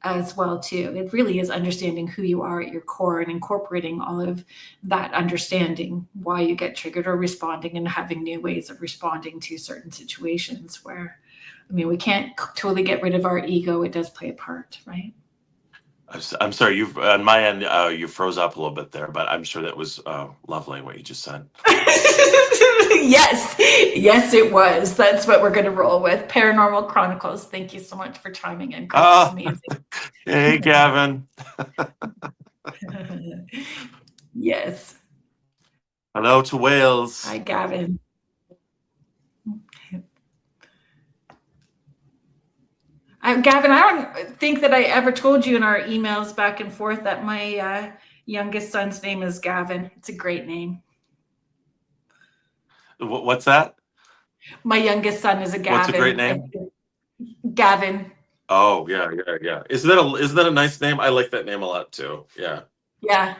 as well too. It really is understanding who you are at your core and incorporating all of that understanding, why you get triggered or responding, and having new ways of responding to certain situations where, I mean, we can't totally get rid of our ego. It does play a part, right? I'm sorry, you've on my end, you froze up a little bit there, but I'm sure that was lovely what you just said. Yes, yes, it was. That's what we're going to roll with. Paranormal Chronicles. Thank you so much for chiming in, Chris. It's Ah, amazing. hey, Gavin. Yes. Hello to Wales. Hi, Gavin. Gavin, I don't think that I ever told you in our emails back and forth that my youngest son's name is Gavin. It's a great name. What's that? My youngest son is a What's a great Gavin. name? Gavin. Oh, yeah. Isn't that a nice name? I like that name a lot too. Yeah. Yeah.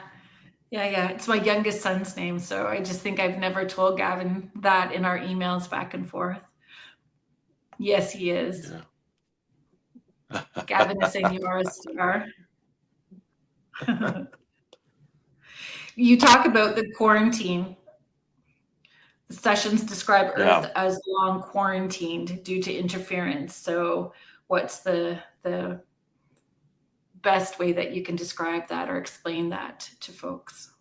Yeah. It's my youngest son's name. So I just think I've never told Gavin that in our emails back and forth. Yes, he is. Yeah. Gavin is saying you are a star. You talk about the quarantine. The sessions describe Yeah. Earth as long quarantined due to interference. So what's the best way that you can describe that or explain that to folks?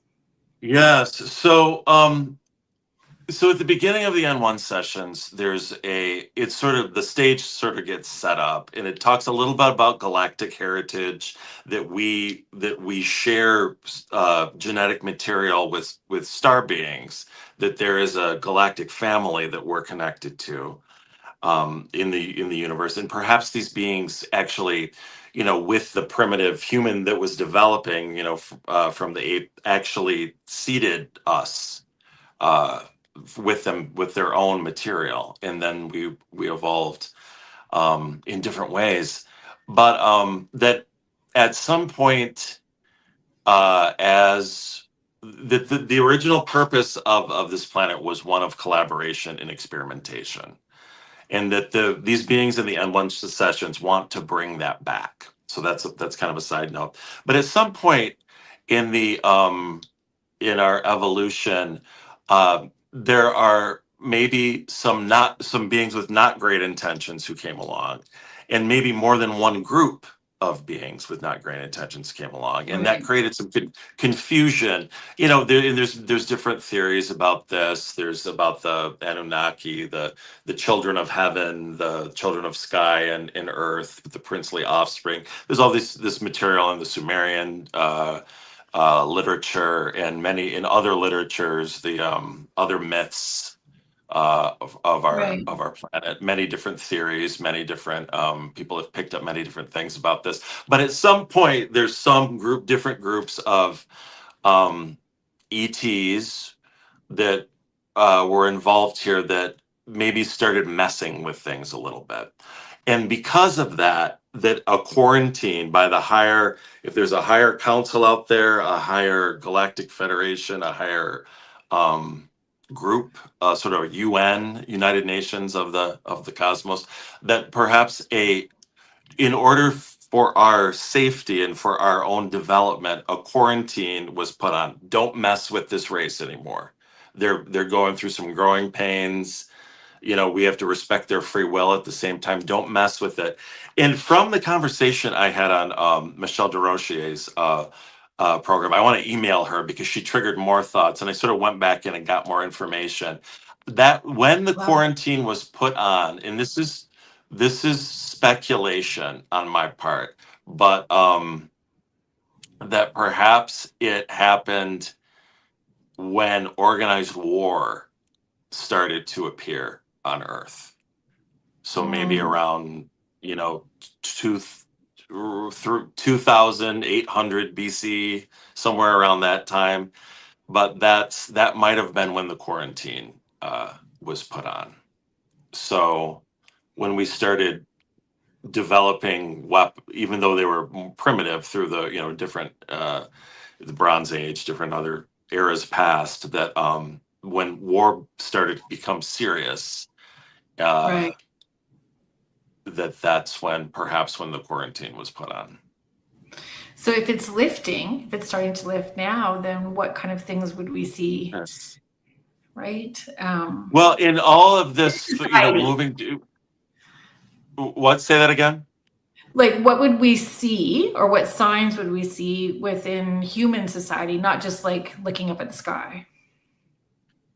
Yes. So at the beginning of the N-1 sessions, it's sort of the stage sort of gets set up, and it talks a little bit about galactic heritage, that we share genetic material with star beings, that there is a galactic family that we're connected to in the universe, and perhaps these beings actually, with the primitive human that was developing, from the ape, actually seeded us uh, with them with their own material, and then we evolved in different ways, but that at some point, as the original purpose of this planet was one of collaboration and experimentation, and that these beings in the N-1 sessions want to bring that back. So that's kind of a side note. But at some point in the in our evolution, there are maybe some beings with not great intentions who came along, and maybe more than one group of beings with not great intentions came along, and that Right. created some confusion. There's different theories about this. There's about the Anunnaki, the children of heaven, the children of sky and earth, the princely offspring. There's all this material in the Sumerian literature, and many in other literatures, the other myths of our Right. of our planet. Many different theories, many different people have picked up many different things about this. But at some point, there's different groups of ETs that were involved here that maybe started messing with things a little bit. And because of that a quarantine by if there's a higher council out there, a higher galactic federation, a higher group, sort of UN, United Nations of the cosmos, that perhaps in order for our safety and for our own development, a quarantine was put on. Don't mess with this race anymore. They're going through some growing pains, we have to respect their free will at the same time. Don't mess with it. And from the conversation I had on Michelle DeRochier's program, I want to email her because she triggered more thoughts, and I sort of went back in and got more information. That when the Love it. quarantine was put on, and this is speculation on my part, but that perhaps it happened when organized war started to appear on Earth. So maybe Mm, around, two, through 2800 BC, somewhere around that time. But that might have been when the quarantine was put on. So when we started developing even though they were primitive through the different the Bronze Age, different other eras past, that when war started to become serious, uh, right. that's when perhaps when the quarantine was put on. So if it's lifting, if it's starting to lift now, then what kind of things would we see, Yes. right? Well, in all of this, Society. moving to what? Say that again. Like, what would we see, or what signs would we see within human society, not just like looking up at the sky?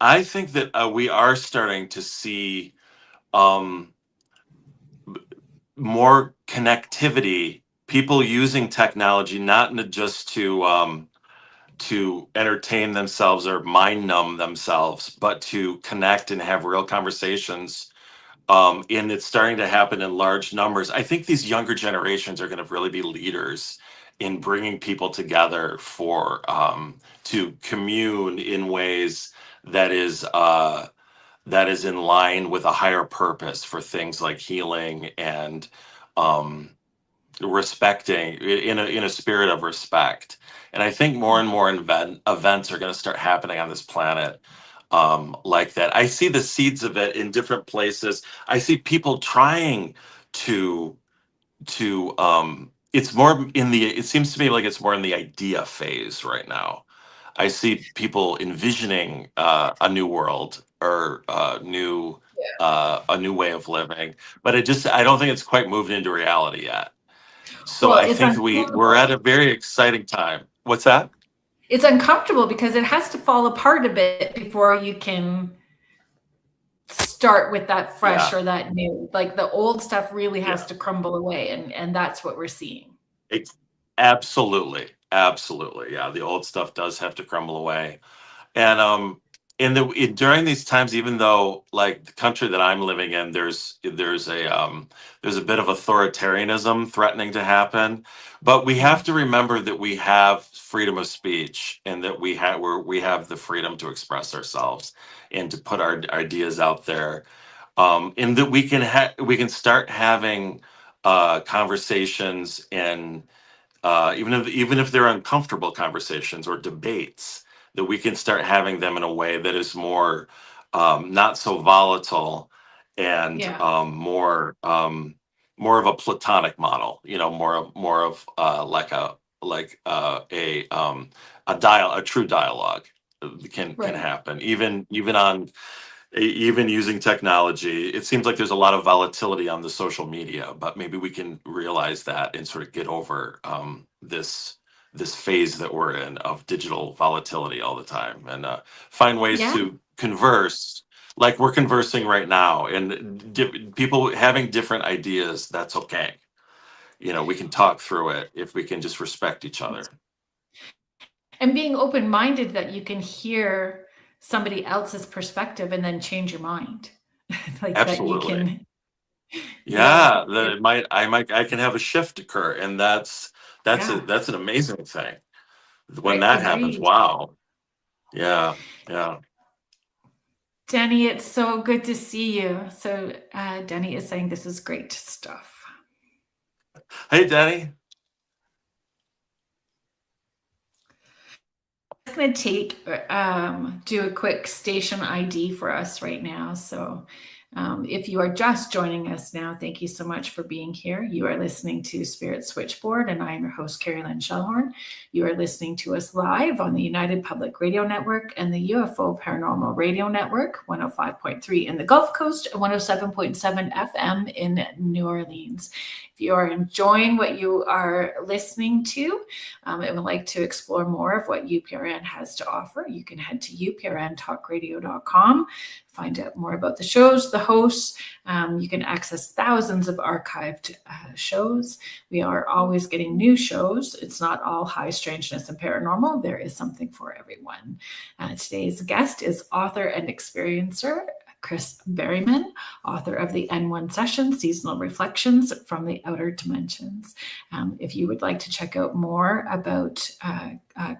I think that we are starting to see um, more connectivity, people using technology, not just to entertain themselves or mind numb themselves, but to connect and have real conversations. And it's starting to happen in large numbers. I think these younger generations are going to really be leaders in bringing people together to commune in ways that is in line with a higher purpose for things like healing and um, respecting in a spirit of respect. And I think more and more events are going to start happening on this planet like that. I see the seeds of it in different places. I see people trying to it's more in the it seems to me like it's more in the idea phase right now. I see people envisioning a new world or a new way of living, but I don't think it's quite moved into reality yet. So Well, I it's think we're at uncomfortable. a very exciting time. What's that? It's uncomfortable because it has to fall apart a bit before you can start with that fresh Yeah, or that new. Like the old stuff really has yeah. to crumble away, and that's what we're seeing. It's absolutely, absolutely. Yeah, the old stuff does have to crumble away. And during these times, even though like the country that I'm living in, there's a bit of authoritarianism threatening to happen, but we have Mm. to remember that we have freedom of speech and that we have the freedom to express ourselves and to put our ideas out there, and that we can start having conversations and even if they're uncomfortable conversations or debates, that we can start having them in a way that is more not so volatile and Yeah, more of a platonic model. More of a true dialogue can right. happen even using technology. It seems like there's a lot of volatility on the social media, but maybe we can realize that and sort of get over this phase that we're in of digital volatility all the time, and find ways Yeah. to converse like we're conversing right now. And people having different ideas, that's okay. We can talk through it if we can just respect each other. And being open-minded that you can hear somebody else's perspective and then change your mind. Like that you Absolutely. can, yeah, Yeah, I can have a shift occur, and yeah, that's an amazing thing when I that happens. agreed. Wow. Yeah, yeah. Denny, it's so good to see you. So Denny is saying this is great stuff. Hey, Danny. I'm going to do a quick station ID for us right now. So If you are just joining us now, thank you so much for being here. You are listening to Spirit Switchboard, and I am your host, Carrie Lynn Shellhorn. You are listening to us live on the United Public Radio Network and the UFO Paranormal Radio Network, 105.3 in the Gulf Coast and 107.7 FM in New Orleans. If you are enjoying what you are listening to and would like to explore more of what UPRN has to offer, you can head to uprntalkradio.com, find out more about the shows, the hosts. You can access thousands of archived shows. We are always getting new shows. It's not all high strangeness and paranormal. There is something for everyone. Today's guest is author and experiencer Chris Berryman, author of the N-1 session, Seasonal Reflections from the Outer Dimensions. If you would like to check out more about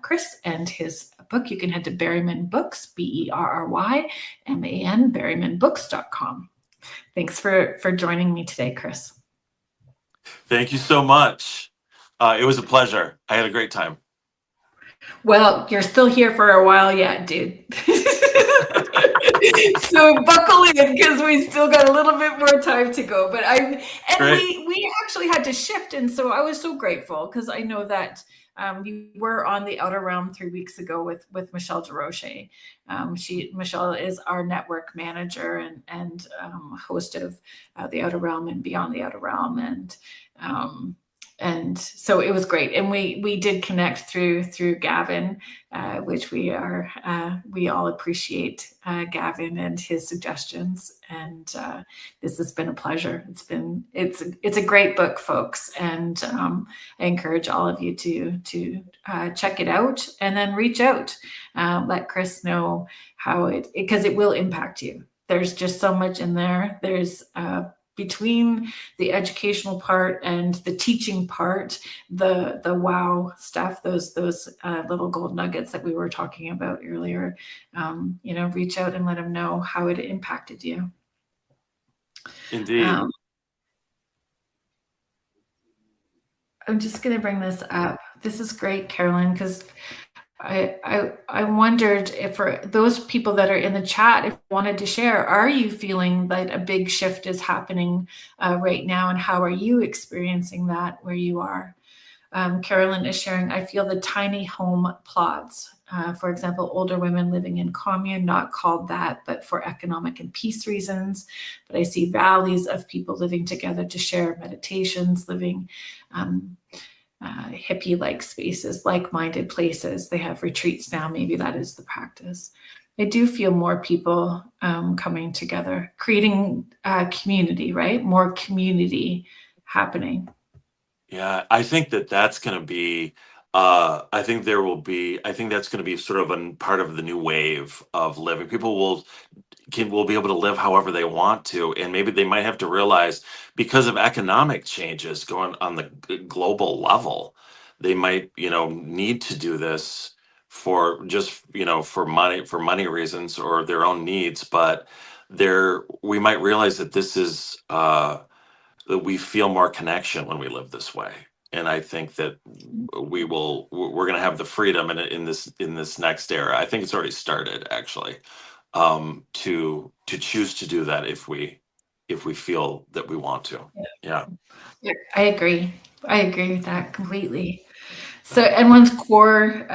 Chris and his book, you can head to Berryman Books, BERRYMAN, berrymanbooks.com. Thanks for joining me today, Chris. Thank you so much. It was a pleasure. I had a great time. Well, you're still here for a while yet, dude. So buckle in, because we still got a little bit more time to go. But we actually had to shift, and so I was so grateful, because I know that you were on the Outer Realm 3 weeks ago with Michelle DeRoche. Michelle is our network manager and host of the Outer Realm and Beyond the Outer Realm, and so it was great, and we did connect through Gavin, which we all appreciate Gavin and his suggestions, and this has been a pleasure. It's a great book, folks, and I encourage all of you to check it out and then reach out, let Chris know how because it will impact you. There's just so much in there. There's between the educational part and the teaching part, the wow stuff, those little gold nuggets that we were talking about earlier, reach out and let them know how it impacted you. Indeed. I'm just going to bring this up. This is great, Carolyn, because I wondered if for those people that are in the chat, if you wanted to share, are you feeling that a big shift is happening right now, and how are you experiencing that where you are? Carolyn is sharing, I feel the tiny home plots. For example, older women living in commune, not called that, but for economic and peace reasons. But I see valleys of people living together to share meditations, living hippie-like spaces, like-minded places. They have retreats now. Maybe that is the practice. I do feel more people coming together, creating community, right? More community happening. Yeah, I think that's going to be, I think that's going to be sort of a part of the new wave of living. People will be able to live however they want to, and maybe they might have to realize, because of economic changes going on the global level, they might need to do this for just for money reasons or their own needs. But we might realize that this is that we feel more connection when we live this way. And I think that we're going to have the freedom in this next era. I think it's already started, actually, to choose to do that if we feel that we want to. Yeah. I agree with that completely. So N-1's core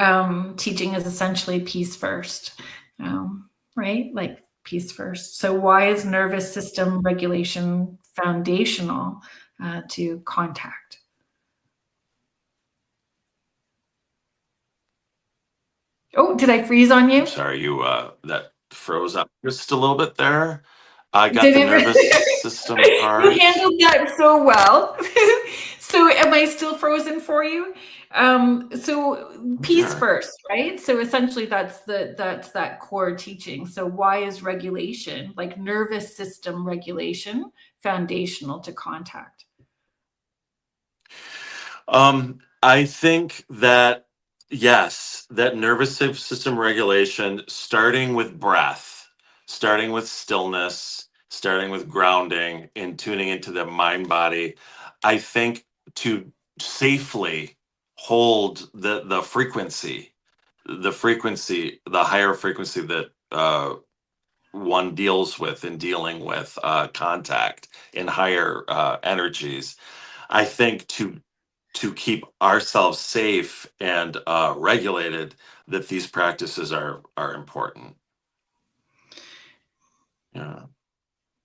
teaching is essentially peace first, right? Like peace first. So why is nervous system regulation foundational to contact? Oh, did I freeze on you? I'm sorry, you that froze up just a little bit there. I got the nervous system part. You handled that so well. So am I still frozen for you? So peace first, right? So essentially that's that core teaching. So why is regulation, like nervous system regulation, foundational to contact? I think that, yes, that nervous system regulation, starting with breath, starting with stillness, starting with grounding and tuning into the mind body, I think to safely hold the frequency, the higher frequency that one deals with in dealing with contact in higher energies. I think to keep ourselves safe and regulated, that these practices are important. Yeah.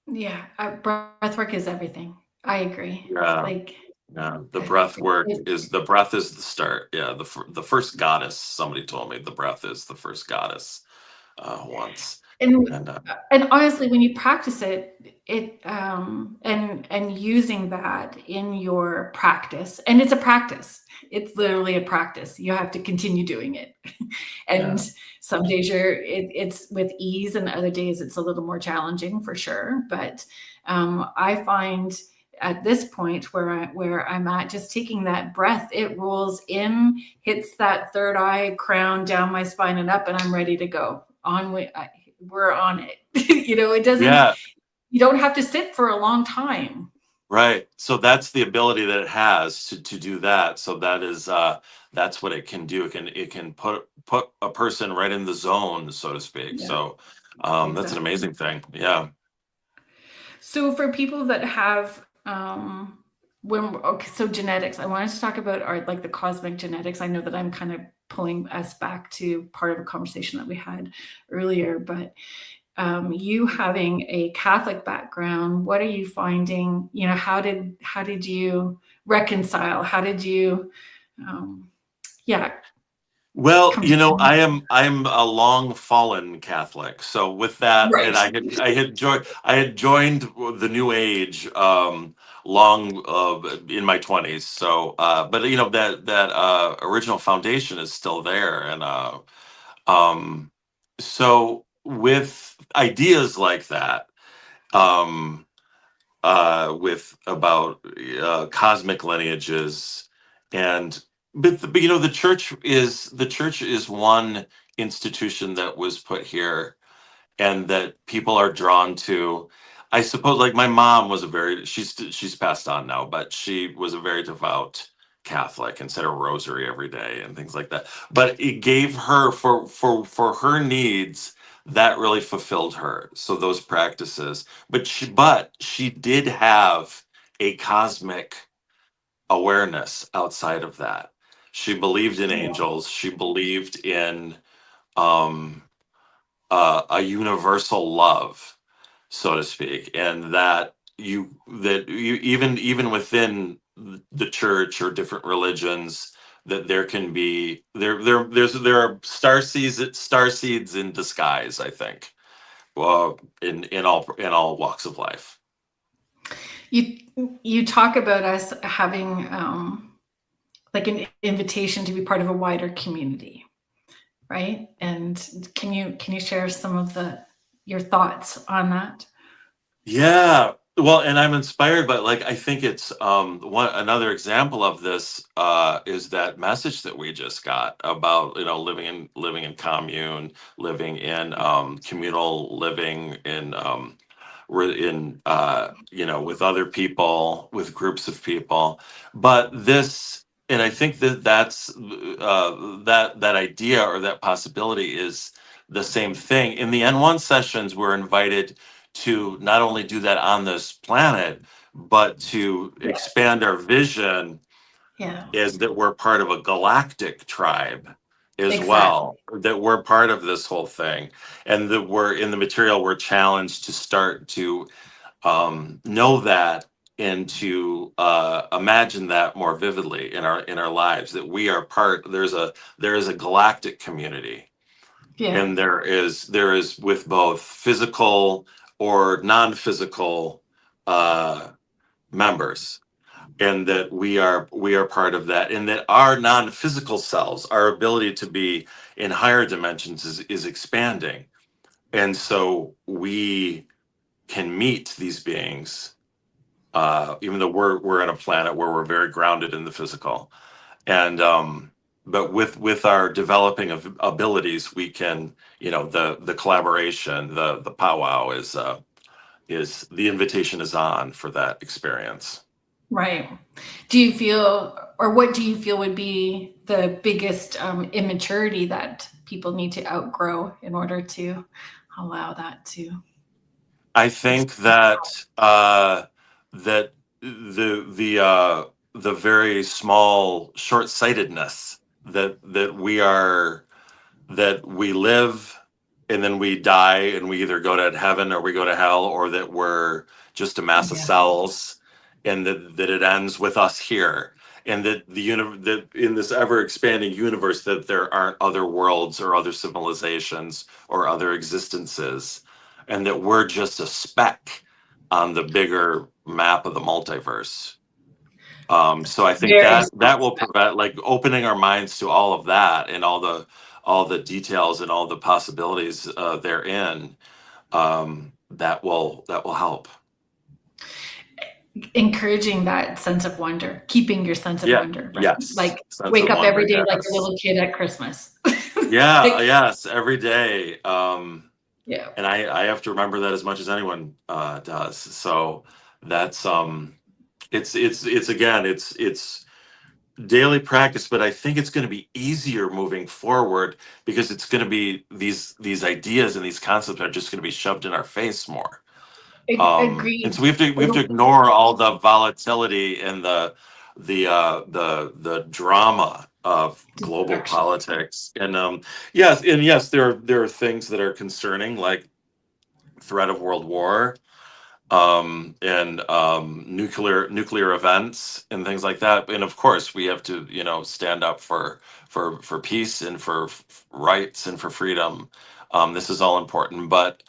Yeah, breath work is everything. I agree. Yeah. Like, Yeah, the uh, breath work it- is the breath is the start. Yeah, the first goddess. Somebody told me the breath is the first goddess once, and and and honestly, when you practice it, and using that in your practice, and it's a practice. It's literally a practice. You have to continue doing it. yeah, And some days it's with ease, and other days it's a little more challenging for sure. But I find at this point where I'm at, just taking that breath, it rolls in, hits that third eye, crown, down my spine and up, and I'm ready to go. We're on it. It doesn't, yeah, you don't have to sit for a long time. right. So that's the ability that it has to do that. So that's what it can do. It can put a person right in the zone, so to speak. Yeah, So that's an exactly. amazing thing. Yeah. So for people that have so genetics, I wanted to talk about like the cosmic genetics. I know that I'm kind of pulling us back to part of a conversation that we had earlier, but you having a Catholic background, what are you finding? How did you reconcile? How did you, yeah, Well, come to terms? I'm a long fallen Catholic. So with that, and Right. I had joined the New Age long in my 20s. So but that original foundation is still there, and um so with ideas like that, um with about cosmic lineages, and but the church is one institution that was put here and that people are drawn to. I suppose, like, my mom was she's passed on now, but she was a very devout Catholic and said a rosary every day and things like that. But it gave her, for her needs, that really fulfilled her. So those practices, but she did have a cosmic awareness outside of that. She believed in angels. She believed in um a universal love, so to speak, and that you even within the church or different religions, that there can be there are star seeds in disguise, I think, in all walks of life. You you talk about us having like an invitation to be part of a wider community, right? And can you share some of your thoughts on that? Yeah. Well, and I'm inspired, but, like, I think it's one another example of this is that message that we just got about, living in commune, living in communal living in we're in with other people, with groups of people. But this, and I think that idea or that possibility is the same thing. In the N-1 sessions, we're invited to not only do that on this planet, but to Yes. expand our vision, Yeah, is that we're part of a galactic tribe as exactly. well, that we're part of this whole thing, and that we're in the material, we're challenged to start to know that, and to imagine that more vividly in our lives, that we are part. There is a galactic community, Yeah, and there is with both physical or non-physical uh, members, and that we are part of that, and that our non-physical selves, our ability to be in higher dimensions, is expanding, and so we can meet these beings, even though we're on a planet where we're very grounded in the physical, and but with our developing of abilities, we can, the collaboration, the powwow is the invitation is on for that experience. right. Do you feel, or what do you feel would be the biggest immaturity that people need to outgrow in order to allow that to I think that that the very small short-sightedness that we live and then we die and we either go to heaven or we go to hell, or that we're just a mass of yeah cells, and that it ends with us here, and that that in this ever expanding universe that there aren't other worlds or other civilizations or other existences, and that we're just a speck on the bigger map of the multiverse. So I think very that will prevent, like, opening our minds to all of that and all the details and all the possibilities therein. That will help. encouraging that sense of wonder, keeping your sense of Yeah. wonder, right? Yes. Like Sense wake of up every wonder. day like a Yes. little kid at Christmas. Yeah. Like, Yes. Every day. yeah. And I have to remember that as much as anyone does. So that's it's again it's daily practice, but I think it's going to be easier moving forward because it's going to be these ideas and these concepts are just going to be shoved in our face more. And Agreed. so we have to ignore all the volatility and the drama of global Distraction. politics. And yes, there are things that are concerning, like threat of world war, and nuclear events and things like that. And of course, we have to stand up for peace and for rights and for freedom. This is all important, but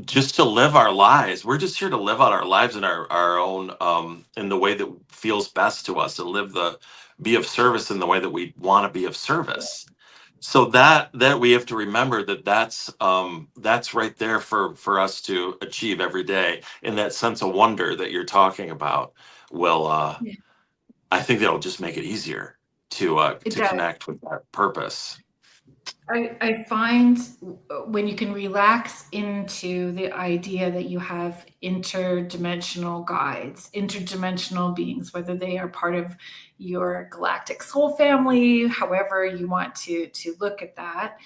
just to live our lives, we're just here to live out our lives in our own in the way that feels best to us, and be of service in the way that we want to be of service. So that we have to remember that's right there for us to achieve every day. And that sense of wonder that you're talking about will Yeah, I think that'll just make it easier it to does. connect with that purpose. I find when you can relax into the idea that you have interdimensional guides, interdimensional beings, whether they are part of your galactic soul family, however you want to look at that,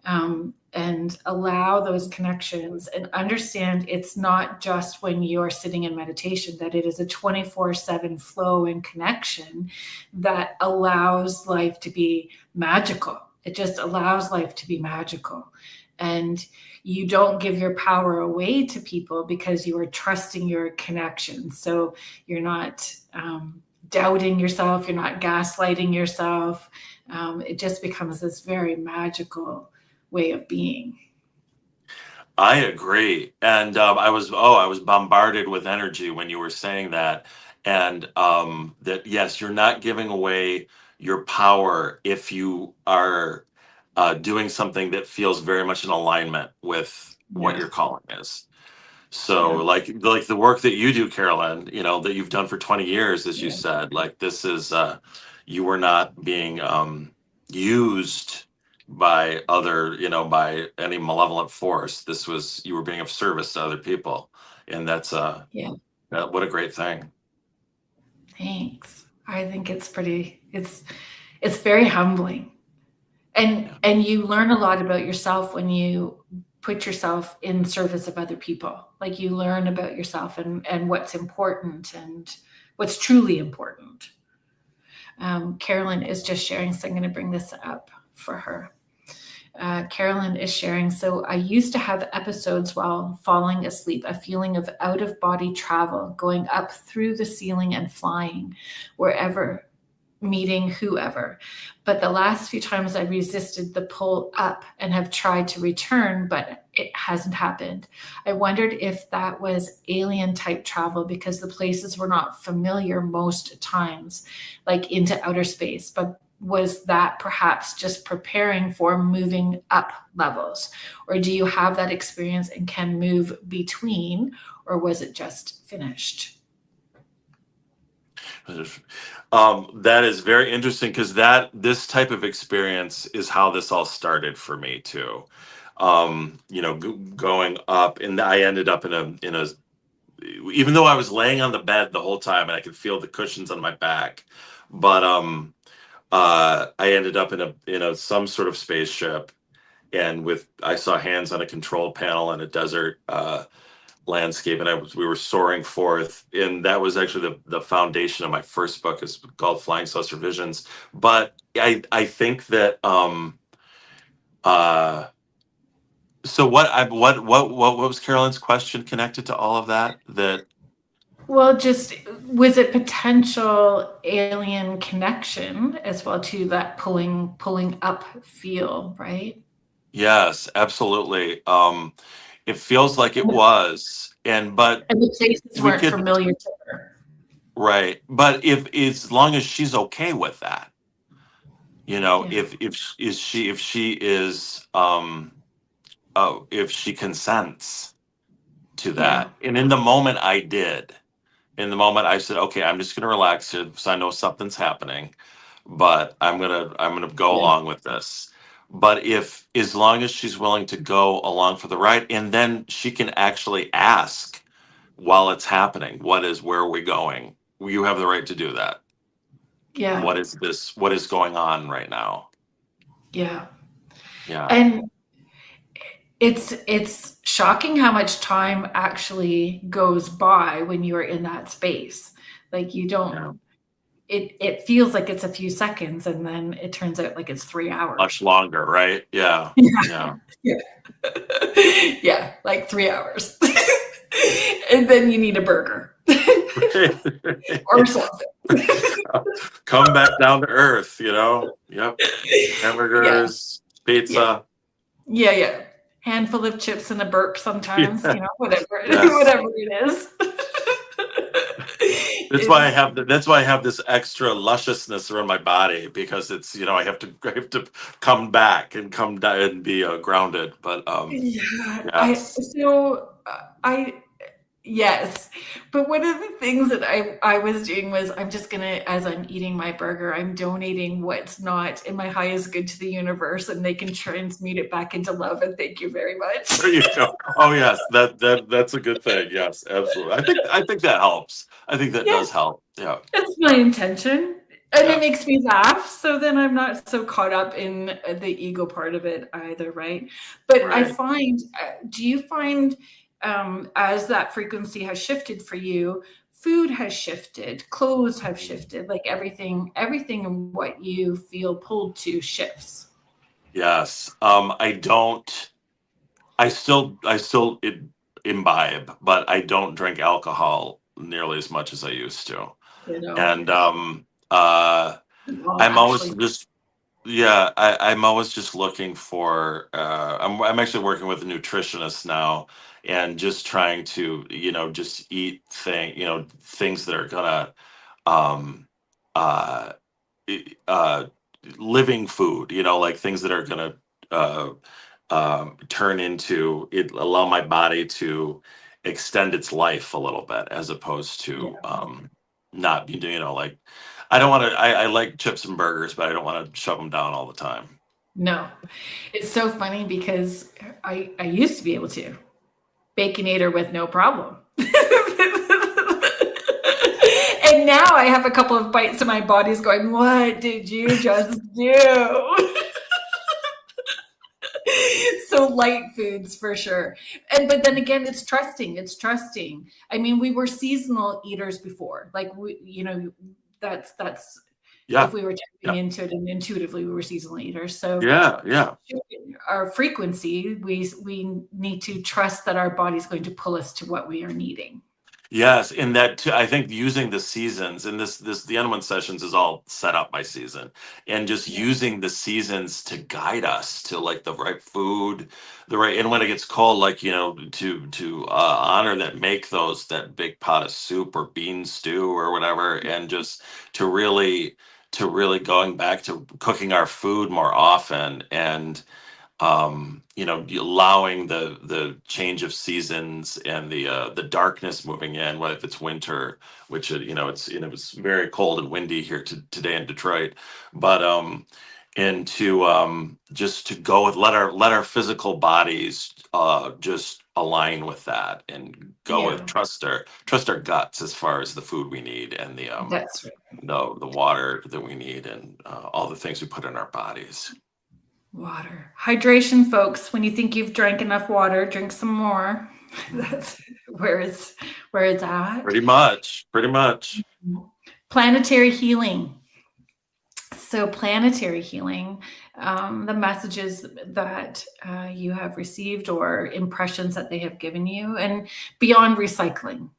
and allow those connections and understand it's not just when you're sitting in meditation, that it is a 24/7 flow and connection that allows life to be magical. It just allows life to be magical. And you don't give your power away to people because you are trusting your connection. So you're not doubting yourself, you're not gaslighting yourself. It just becomes this very magical way of being. I agree, and I was bombarded with energy when you were saying that, and that yes, you're not giving away your power if you are doing something that feels very much in alignment with what Yeah, your calling is. So yeah, like the work that you do, Carolyn, that you've done for 20 years, as you yeah. said, like this is you were not being used by by any malevolent force. This was you were being of service to other people. And that's Yeah. what a great thing. Thanks. I think it's very humbling. And Yeah. and you learn a lot about yourself when you put yourself in service of other people. Like you learn about yourself and what's important and what's truly important. Carolyn is just sharing, so I'm going to bring this up for her. Carolyn is sharing. So I used to have episodes while falling asleep, a feeling of out of body travel, going up through the ceiling and flying wherever, meeting whoever. But the last few times I resisted the pull up and have tried to return, but it hasn't happened. I wondered if that was alien type travel because the places were not familiar most times, like into outer space, but was that perhaps just preparing for moving up levels? Or do you have that experience and can move between, or was it just finished? That is very interesting because this type of experience is how this all started for me too. Going up, and I ended up in a even though I was laying on the bed the whole time and I could feel the cushions on my back, but I ended up in a some sort of spaceship, and I saw hands on a control panel in a desert landscape, and we were soaring forth, and that was actually the foundation of my first book. Is called Flying Saucer Visions. But I think that so what was Carolyn's question connected to all of that? Well, just was it potential alien connection as well to that pulling up feel, right? Yes, absolutely. It feels like it was, but And the places we weren't could, familiar to her. right. But if as long as she's okay with that, Yeah. if she is if she consents to Yeah. that, and in the moment I did. In the moment I said, okay, I'm just gonna relax here because I know something's happening, but I'm gonna go Yeah. along with this. But if as long as she's willing to go along for the ride, and then she can actually ask while it's happening, where are we going? You have the right to do that. Yeah. What is this? What is going on right now? Yeah. Yeah. And it's shocking how much time actually goes by when you're in that space. Like you don't Yeah. it feels like it's a few seconds and then it turns out like it's 3 Much hours. longer, right? Yeah. Yeah. Yeah. Yeah. Yeah, like 3 hours. And then you need a burger or something. Come back down to earth, Yep. Yeah. Hamburgers, Yeah. pizza. Yeah, yeah. Handful of chips and a burp sometimes, Yeah. whatever Yes. whatever it is. It's That's why I have this extra lusciousness around my body, because it's, I have to come back and come down and be grounded. But yeah, yes. I yes. But one of the things that I was doing was I'm just gonna, as I'm eating my burger, I'm donating what's not in my highest good to the universe and they can transmute it back into love, and thank you very much. There you go. Oh yes, that's a good thing. Yes, absolutely. I think that helps. I think that Yeah, does help. Yeah. that's my intention. And it Yeah. makes me laugh, so then I'm not so caught up in the ego part of it either, right? But I Right. find, do you find, as that frequency has shifted for you, food has shifted, clothes have shifted, like everything in what you feel pulled to shifts. Yes. I don't. I still imbibe, but I don't drink alcohol nearly as much as I used to. You know, And I'm always actually, just yeah, I'm always just looking for. I'm actually working with a nutritionist now, and just trying to just eat things that are gonna um, uh, uh, living food, like things that are gonna uh, turn into it, allow my body to extend its life a little bit, as opposed to yeah. not be doing, like I don't want to. I like chips and burgers, but I don't want to shove them down all the time. No, it's so funny because I used to be able to Baconator with no problem. And now I have a couple of bites and my body's going, what did you just do? So light foods for sure. But then again, it's trusting. I mean, we were seasonal eaters before. Like that's Yeah, if we were yeah, tapping into it and intuitively we were seasonal eaters. So yeah, yeah. our frequency, we need to trust that our body's going to pull us to what we are needing. Yes, and that too, I think using the seasons, and the N-1 sessions is all set up by season, and just Yeah. using the seasons to guide us to like the right food, and when it gets cold, like to honor that, make that big pot of soup or bean stew or whatever, and just to really going back to cooking our food more often, and allowing the change of seasons and the darkness moving in, whether if it's winter, which it was very cold and windy here today in Detroit, but and to just to go with let our physical bodies just align with that, and go with Yeah, trust our guts as far as the food we need, and that's right. the water that we need, and all the things we put in our bodies. Water. Hydration, folks. When you think you've drank enough water, drink some more. That's where it's at. Pretty much. Planetary healing. So planetary healing, the messages that you have received or impressions that they have given you, and beyond recycling.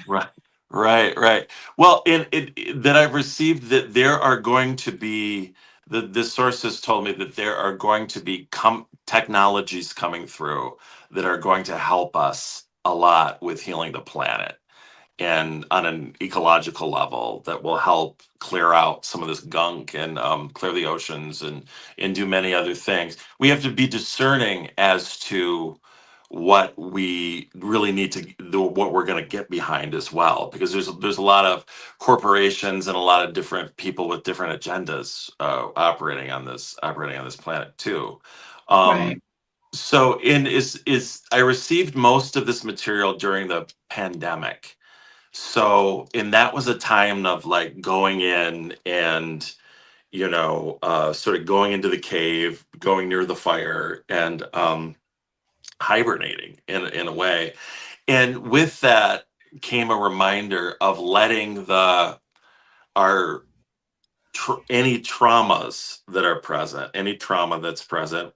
Right. Well, that I've received that there are going to be the sources told me that there are going to be technologies coming through that are going to help us a lot with healing the planet and on an ecological level that will help clear out some of this gunk and clear the oceans and do many other things. We have to be discerning as to what we really need to do, what we're going to get behind as well, because there's a lot of corporations and a lot of different people with different agendas operating on this planet too. Right. So I received most of this material during the pandemic. So, and that was a time of like going in and, sort of going into the cave, going near the fire and hibernating in a way. And with that came a reminder of letting any traumas that are present, any trauma that's present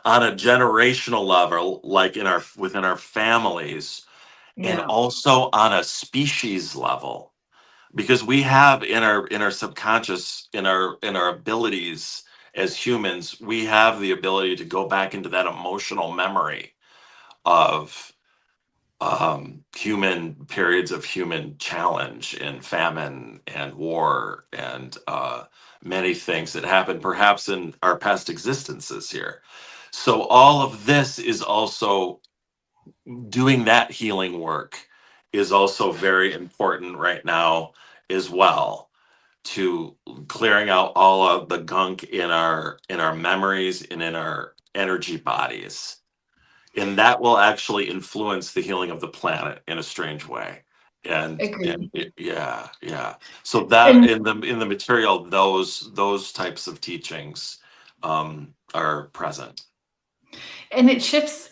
on a generational level, like within our families, and Yeah. also on a species level, because we have in our subconscious, in our abilities as humans, we have the ability to go back into that emotional memory of human periods of human challenge and famine and war and many things that happened perhaps in our past existences here. So all of this is also doing that healing work is also very important right now as well, to clearing out all of the gunk in our memories and in our energy bodies, and that will actually influence the healing of the planet in a strange way. And Agreed. yeah, so that And in the material, those types of teachings are present. it shifts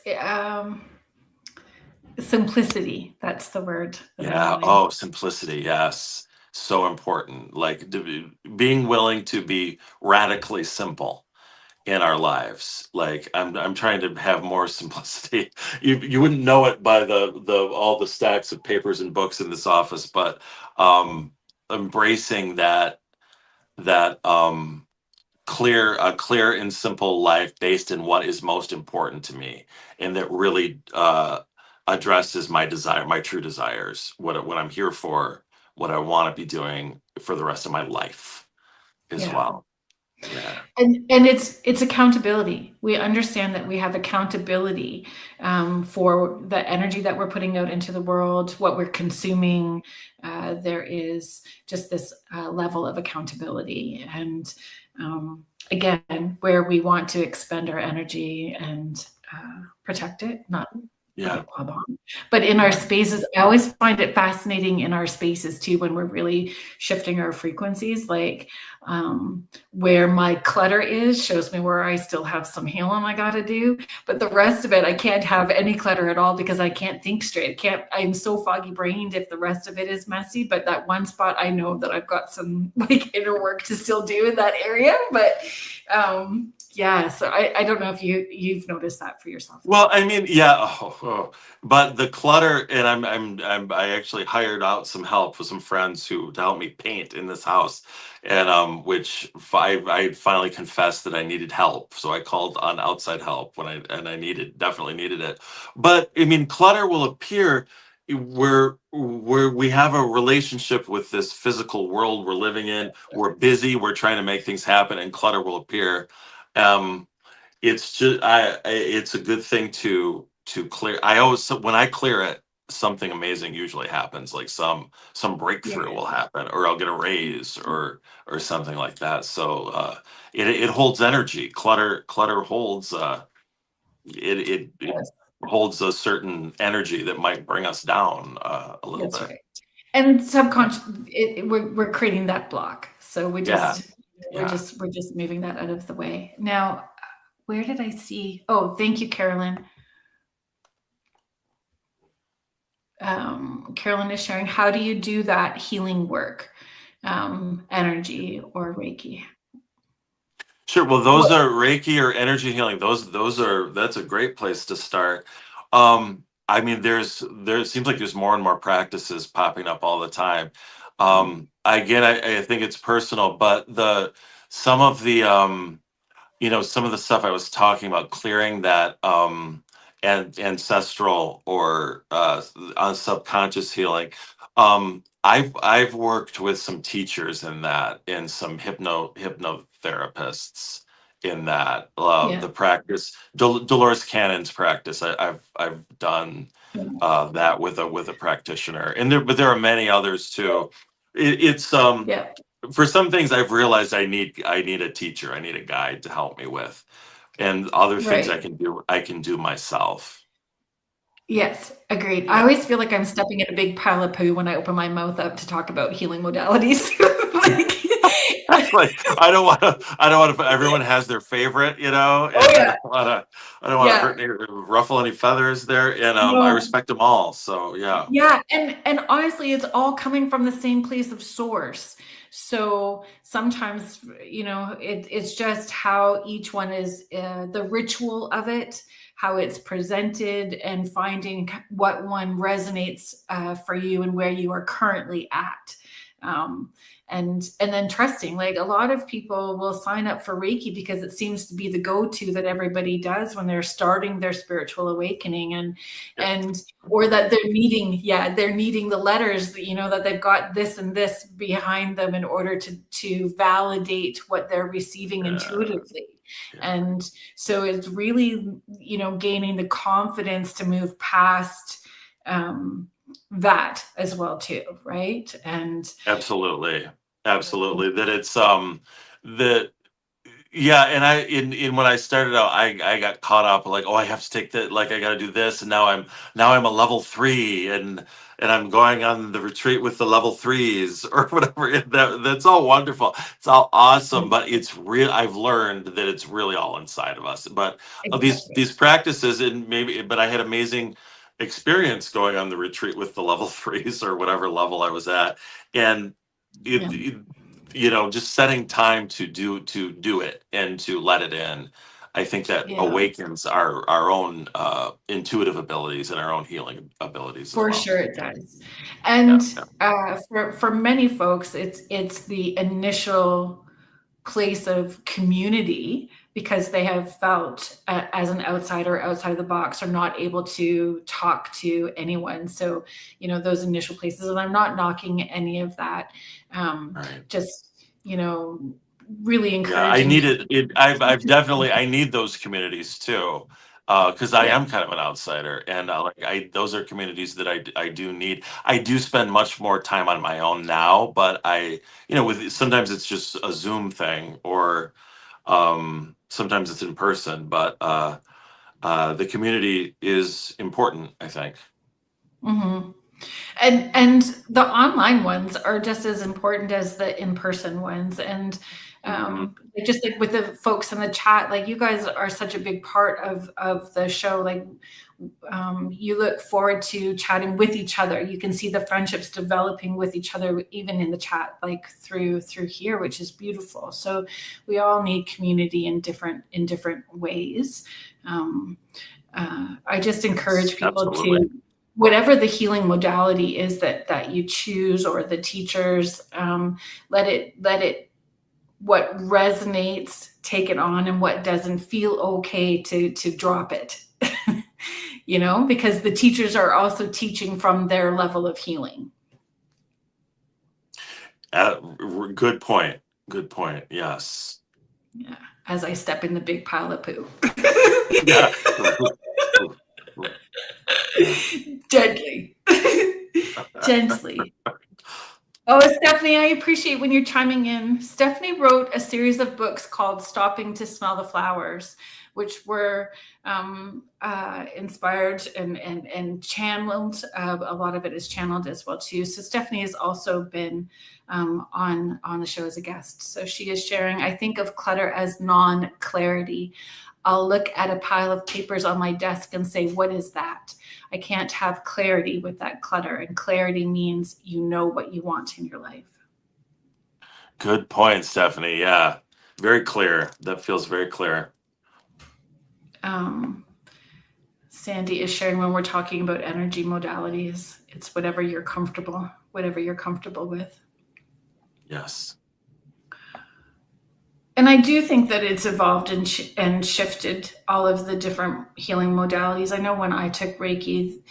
simplicity. That's the word that I Yeah. wanted. Oh, simplicity. Yes. So important. Like being willing to be radically simple in our lives. Like I'm trying to have more simplicity. You wouldn't know it by the all the stacks of papers and books in this office, but um embracing that clear and simple life based in what is most important to me, and that really addresses my true desires, what I'm here for, what I want to be doing for the rest of my life as Yeah. well. Yeah. And it's accountability. We understand that we have accountability for the energy that we're putting out into the world, what we're consuming. There is just this level of accountability, and again, where we want to expend our energy and protect it, not put Yeah. a club on. But in our spaces, I always find it fascinating in our spaces too, when we're really shifting our frequencies, like where my clutter is shows me where I still have some healing I got to do, but the rest of it, I can't have any clutter at all because I can't think straight. I'm so foggy brained if the rest of it is messy, but that one spot, I know that I've got some like inner work to still do in that area. But yeah, so I don't know if you've noticed that for yourself. Well, I mean, yeah, but the clutter, and I actually hired out some help with some friends to help me paint in this house, and which I finally confessed that I needed help, so I called on outside help when I definitely needed it. But I mean, clutter will appear where we have a relationship with this physical world we're living in. We're busy, we're trying to make things happen, and clutter will appear. Um, it's just it's a good thing to clear. I always, so when I clear it, something amazing usually happens, like some breakthrough Yeah. will happen, or I'll get a raise or something like that. So it holds energy. Clutter holds it Yes, holds a certain energy that might bring us down a little that's bit. right. And subconscious, we're creating that block. So we Yeah. just Yeah. we're just moving that out of the way. Now, where did I see? Oh, thank you, Carolyn. Carolyn is sharing, how do you do that healing work? Energy or Reiki? Sure. Well, those What? are Reiki or energy healing. That's a great place to start. I mean, there it seems like there's more and more practices popping up all the time. Again, I think it's personal, but some of the some of the stuff I was talking about, clearing that and ancestral or subconscious healing. I've worked with some teachers in that, and some hypnotherapists in that. Yeah. The practice, Dolores Cannon's practice. I've done that with a practitioner, and there are many others too. It's Yeah. for some things I've realized I need a teacher, I need a guide to help me with, and other things Right. I can do myself. Yes, agreed. I Yeah. always feel like I'm stepping in a big pile of poo when I open my mouth up to talk about healing modalities. Like, Like I don't want to. Everyone has their favorite, oh and yeah, I don't want to yeah. hurt any, ruffle any feathers there, and I No. respect them all. So yeah, Yeah, and honestly, it's all coming from the same place of source. So sometimes, it's just how each one is, the ritual of it, how it's presented, and finding what one resonates for you and where you are currently at. Um, and then trusting, like a lot of people will sign up for Reiki because it seems to be the go-to that everybody does when they're starting their spiritual awakening, yeah, and or that they're needing the letters, that they've got this and this behind them in order to validate what they're receiving yeah, intuitively. yeah. And so it's really, gaining the confidence to move past that as well too, right? And Absolutely, absolutely. That it's that Yeah, and in when I started out, I got caught up like, oh, I have to take that, like I got to do this, and now I'm a level 3, and I'm going on the retreat with the level 3s or whatever. And that's all wonderful. It's all awesome, but it's real. I've learned that it's really all inside of us. But exactly. these practices, and maybe, but I had amazing experience going on the retreat with the level 3s or whatever level I was at, and Yeah. it just setting time to do it and to let it in. I think that Yeah. awakens our own intuitive abilities and our own healing abilities as For well. sure it does. Yeah, And yeah, for many folks, it's the initial place of community because they have felt as an outsider outside the box are not able to talk to anyone. So, those initial places, and I'm not knocking any of that. right. Just, really Yeah, I encouraging need people. I've definitely, I need those communities too, because I Yeah. am kind of an outsider, and like I those are communities that I do need. I do spend much more time on my own now, but with sometimes it's just a Zoom thing, or sometimes it's in person, but the community is important, I think. Mhm. And the online ones are just as important as the in-person ones. And Hmm. just like with the folks in the chat, like you guys are such a big part of the show. Like you look forward to chatting with each other. You can see the friendships developing with each other, even in the chat, like through here, which is beautiful. So we all need community in different ways. Um, I just encourage Yes, people absolutely. to, whatever the healing modality is that you choose, or the teachers, let it, what resonates, take it on, and what doesn't, feel okay to drop it. Because the teachers are also teaching from their level of healing. Good point. Good point. Yes. Yeah, as I step in the big pile of poo. Yeah. Yeah. Gently. Gently. Oh, Stephanie, I appreciate when you're chiming in. Stephanie wrote a series of books called Stopping to Smell the Flowers, which were inspired and channeled. A lot of it is channeled as well too. So Stephanie has also been on the show as a guest. So she is sharing, I think of clutter as non-clarity. I'll look at a pile of papers on my desk and say, what is that? I can't have clarity with that clutter. And clarity means you know what you want in your life. Good point, Stephanie. Yeah, very clear. That feels very clear. Sandy is sharing, when we're talking about energy modalities, it's whatever you're comfortable with. Yes. And I do think that it's evolved and shifted all of the different healing modalities. I know when I took Reiki,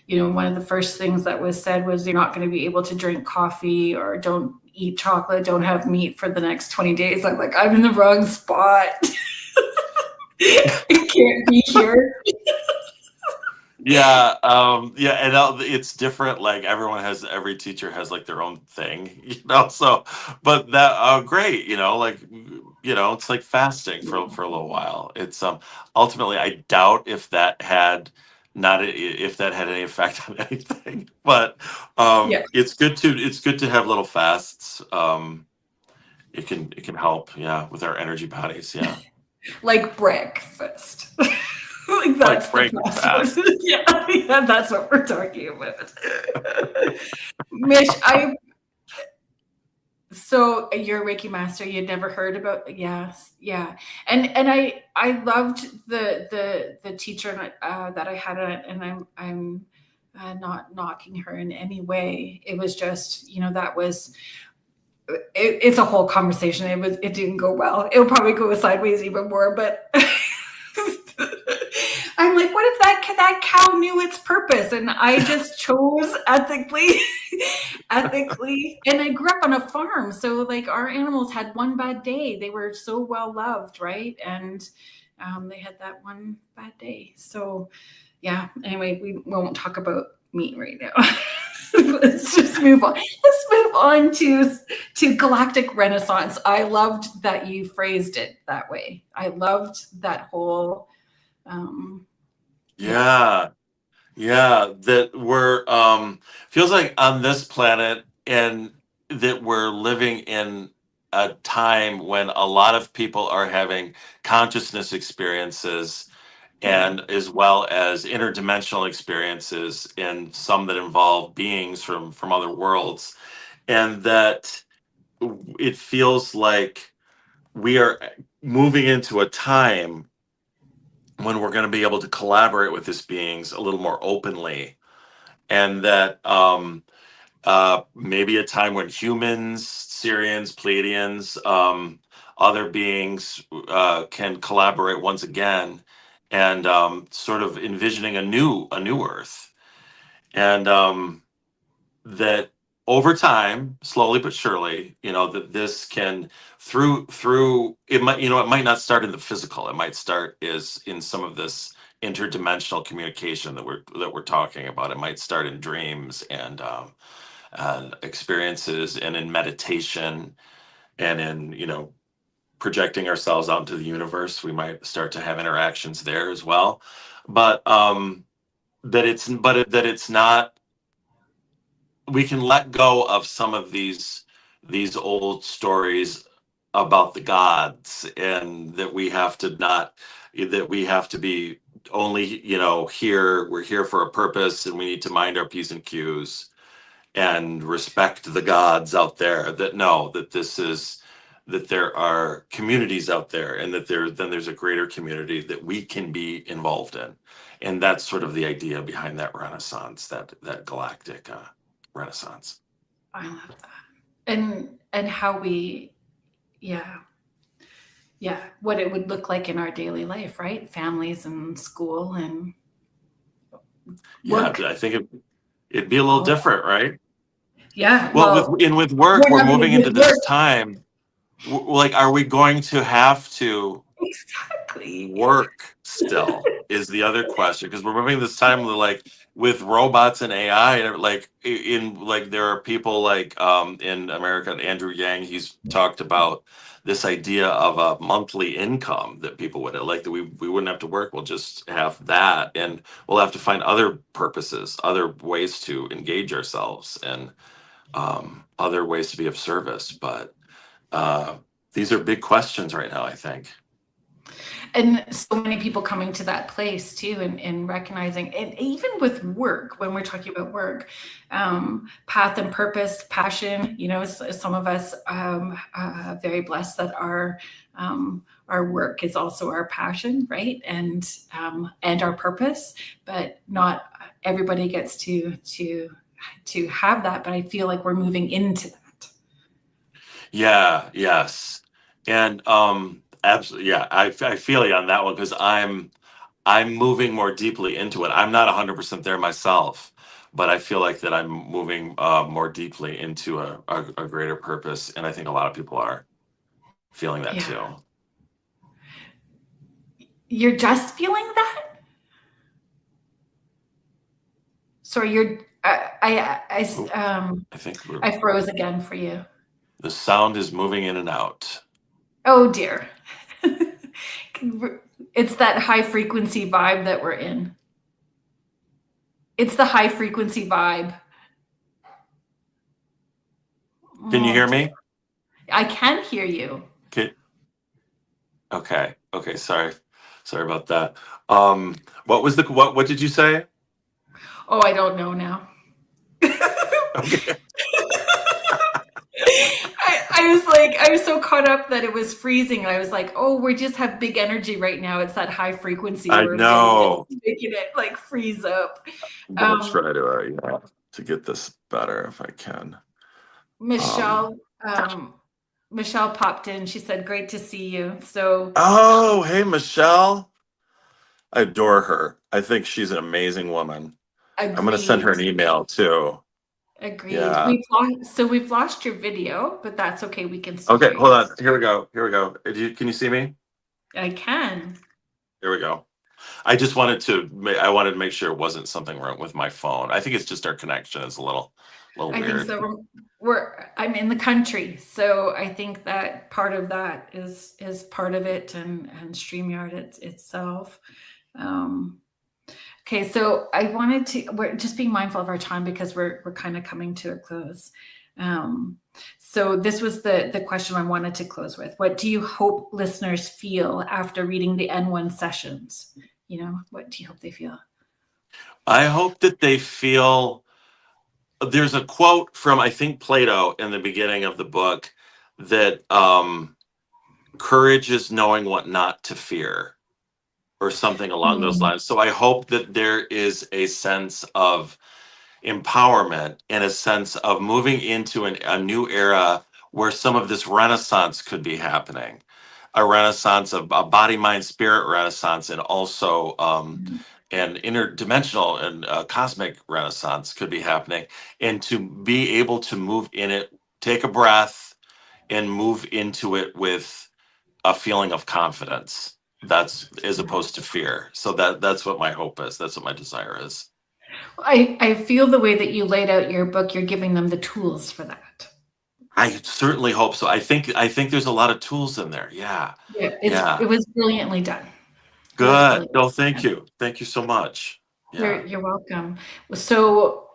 one of the first things that was said was you're not going to be able to drink coffee or don't eat chocolate, don't have meat for the next 20 days. I'm like, I'm in the wrong spot. I can't be here. Yeah, and it's different. Like every teacher has like their own thing, So, but that great, it's like fasting for a little while. It's ultimately, I doubt if that had any effect on anything, but it's good to have little fasts. It can help, with our energy bodies, like breakfast. Like that's the fast. Yeah, that's what we're talking about. Mish, so you're a Reiki master. You'd never heard about? Yes, yeah. And I loved the teacher that I had, and I'm not knocking her in any way. It was just that was. It's a whole conversation. It didn't go well. It'll probably go sideways even more, but. I'm like, what if that cow knew its purpose and I just chose ethically, and I grew up on a farm, so like our animals had one bad day. They were so well loved, right? And they had that one bad day. So yeah, anyway, we won't talk about meat right now. Let's just move on. Let's move on to galactic renaissance. I loved that you phrased it that way. I loved that whole that we're feels like on this planet, and that we're living in a time when a lot of people are having consciousness experiences, and as well as interdimensional experiences, and some that involve beings from other worlds, and that it feels like we are moving into a time when we're going to be able to collaborate with these beings a little more openly, and that maybe a time when humans, Syrians, Pleiadians, other beings can collaborate once again, and sort of envisioning a new Earth, and that over time, slowly but surely, that this can through it might not start in the physical. It might start is in some of this interdimensional communication that we're talking about. It might start in dreams and experiences, and in meditation, and in projecting ourselves out into the universe. We might start to have interactions there as well, but that it's not. We can let go of some of these old stories about the gods, and that we have to not that we have to be only here. We're here for a purpose, and we need to mind our p's and q's and respect the gods out there. That know that this is that there are communities out there, and that there's a greater community that we can be involved in. And that's sort of the idea behind that renaissance, that galactic renaissance. I love that. And how we, yeah, what it would look like in our daily life, right? Families and school and work. I think it'd be a little different, right? Yeah. Well, with work, we're moving into this time. Like, are we going to have to work still is the other question, because we're moving this time with robots and AI, and there are people like in America, Andrew Yang, he's talked about this idea of a monthly income that people would like, that we wouldn't have to work. We'll just have that, and we'll have to find other purposes, other ways to engage ourselves, and other ways to be of service. But these are big questions right now, I think. And so many people coming to that place too, and recognizing, and even with work, when we're talking about work, path and purpose, passion, some of us very blessed that our work is also our passion, right? And our purpose, but not everybody gets to have that. But I feel like we're moving into that. Yeah, yes. And absolutely, yeah, I feel you on that one, because I'm moving more deeply into it. I'm not 100% there myself, but I feel like that I'm moving more deeply into a greater purpose, and I think a lot of people are feeling that Yeah. too. You're just feeling that? Sorry, you're. I think I froze again for you. The sound is moving in and out. Oh dear. It's that high frequency vibe that we're in. It's the high frequency vibe. Can you hear me? I can hear you. Okay. Sorry about that. What did you say? Oh, I don't know now. Okay. I was so caught up that it was freezing. I was like, oh, we just have big energy right now. It's that high frequency. I know. Making it like freeze up. I'm gonna try to get this better if I can. Michelle popped in. She said, great to see you. So oh, hey Michelle. I adore her. I think she's an amazing woman. agreed. I'm gonna send her an email too. Agreed. Yeah. We've lost your video, but that's okay. We can still Okay, hear hold you. on. Here we go. Can you see me? I can. Here we go. I wanted to make sure it wasn't something wrong with my phone. I think it's just our connection is a little weird. I think so. I'm in the country, so I think that part of that is part of it, and StreamYard itself. Okay, so we're just being mindful of our time because we're kind of coming to a close. So this was the question I wanted to close with. What do you hope listeners feel after reading the N-1 sessions? What do you hope they feel? I hope that they feel, there's a quote from, I think, Plato in the beginning of the book, that courage is knowing what not to fear, or something along those lines. So I hope that there is a sense of empowerment and a sense of moving into a new era where some of this renaissance could be happening. A renaissance of a body, mind, spirit renaissance, and also an interdimensional and cosmic renaissance could be happening. And to be able to move in it, take a breath, and move into it with a feeling of confidence. That's as opposed to fear. So that's what my hope is. That's what my desire is. I feel the way that you laid out your book, you're giving them the tools for that. I certainly hope so. I think there's a lot of tools in there. Yeah. It was brilliantly done. Good. No, thank you. Thank you so much. Yeah. You're welcome. So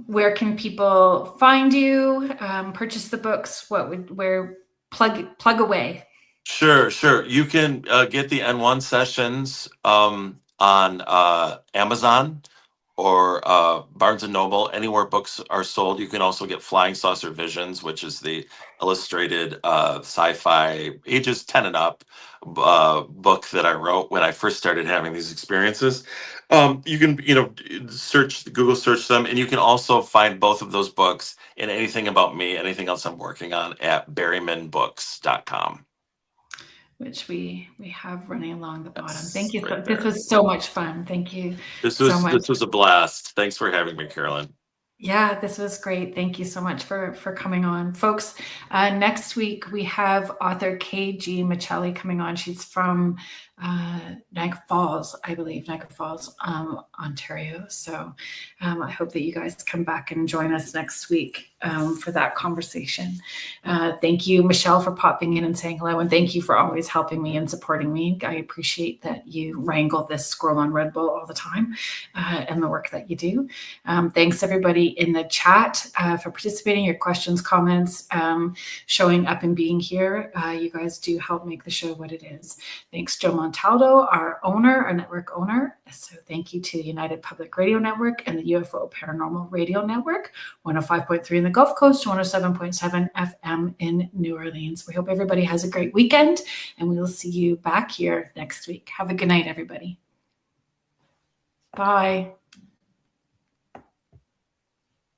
where can people find you, purchase the books? Where plug away? Sure. You can get the N-1 sessions on Amazon or Barnes and Noble, anywhere books are sold. You can also get Flying Saucer Visions, which is the illustrated sci-fi ages 10 and up book that I wrote when I first started having these experiences. You can Google search them, and you can also find both of those books and anything about me, anything else I'm working on, at berrymanbooks.com. Which we have running along the bottom. Thank you. This was so much fun. Thank you. This was a blast. Thanks for having me, Carolyn. Yeah, this was great. Thank you so much for coming on. Folks, next week we have author K.G. Michelli coming on. She's from Niagara Falls, I believe, Niagara Falls, Ontario. So I hope that you guys come back and join us next week for that conversation. Thank you, Michelle, for popping in and saying hello. And thank you for always helping me and supporting me. I appreciate that you wrangle this squirrel on Red Bull all the time and the work that you do. Thanks, everybody in the chat for participating, your questions, comments, showing up and being here. You guys do help make the show what it is. Thanks, Joe Montaldo, our owner, our network owner. So thank you to United Public Radio Network and the UFO Paranormal Radio Network, 105.3 in the Gulf Coast, 107.7 FM in New Orleans. We hope everybody has a great weekend, and we will see you back here next week. Have a good night, everybody. Bye.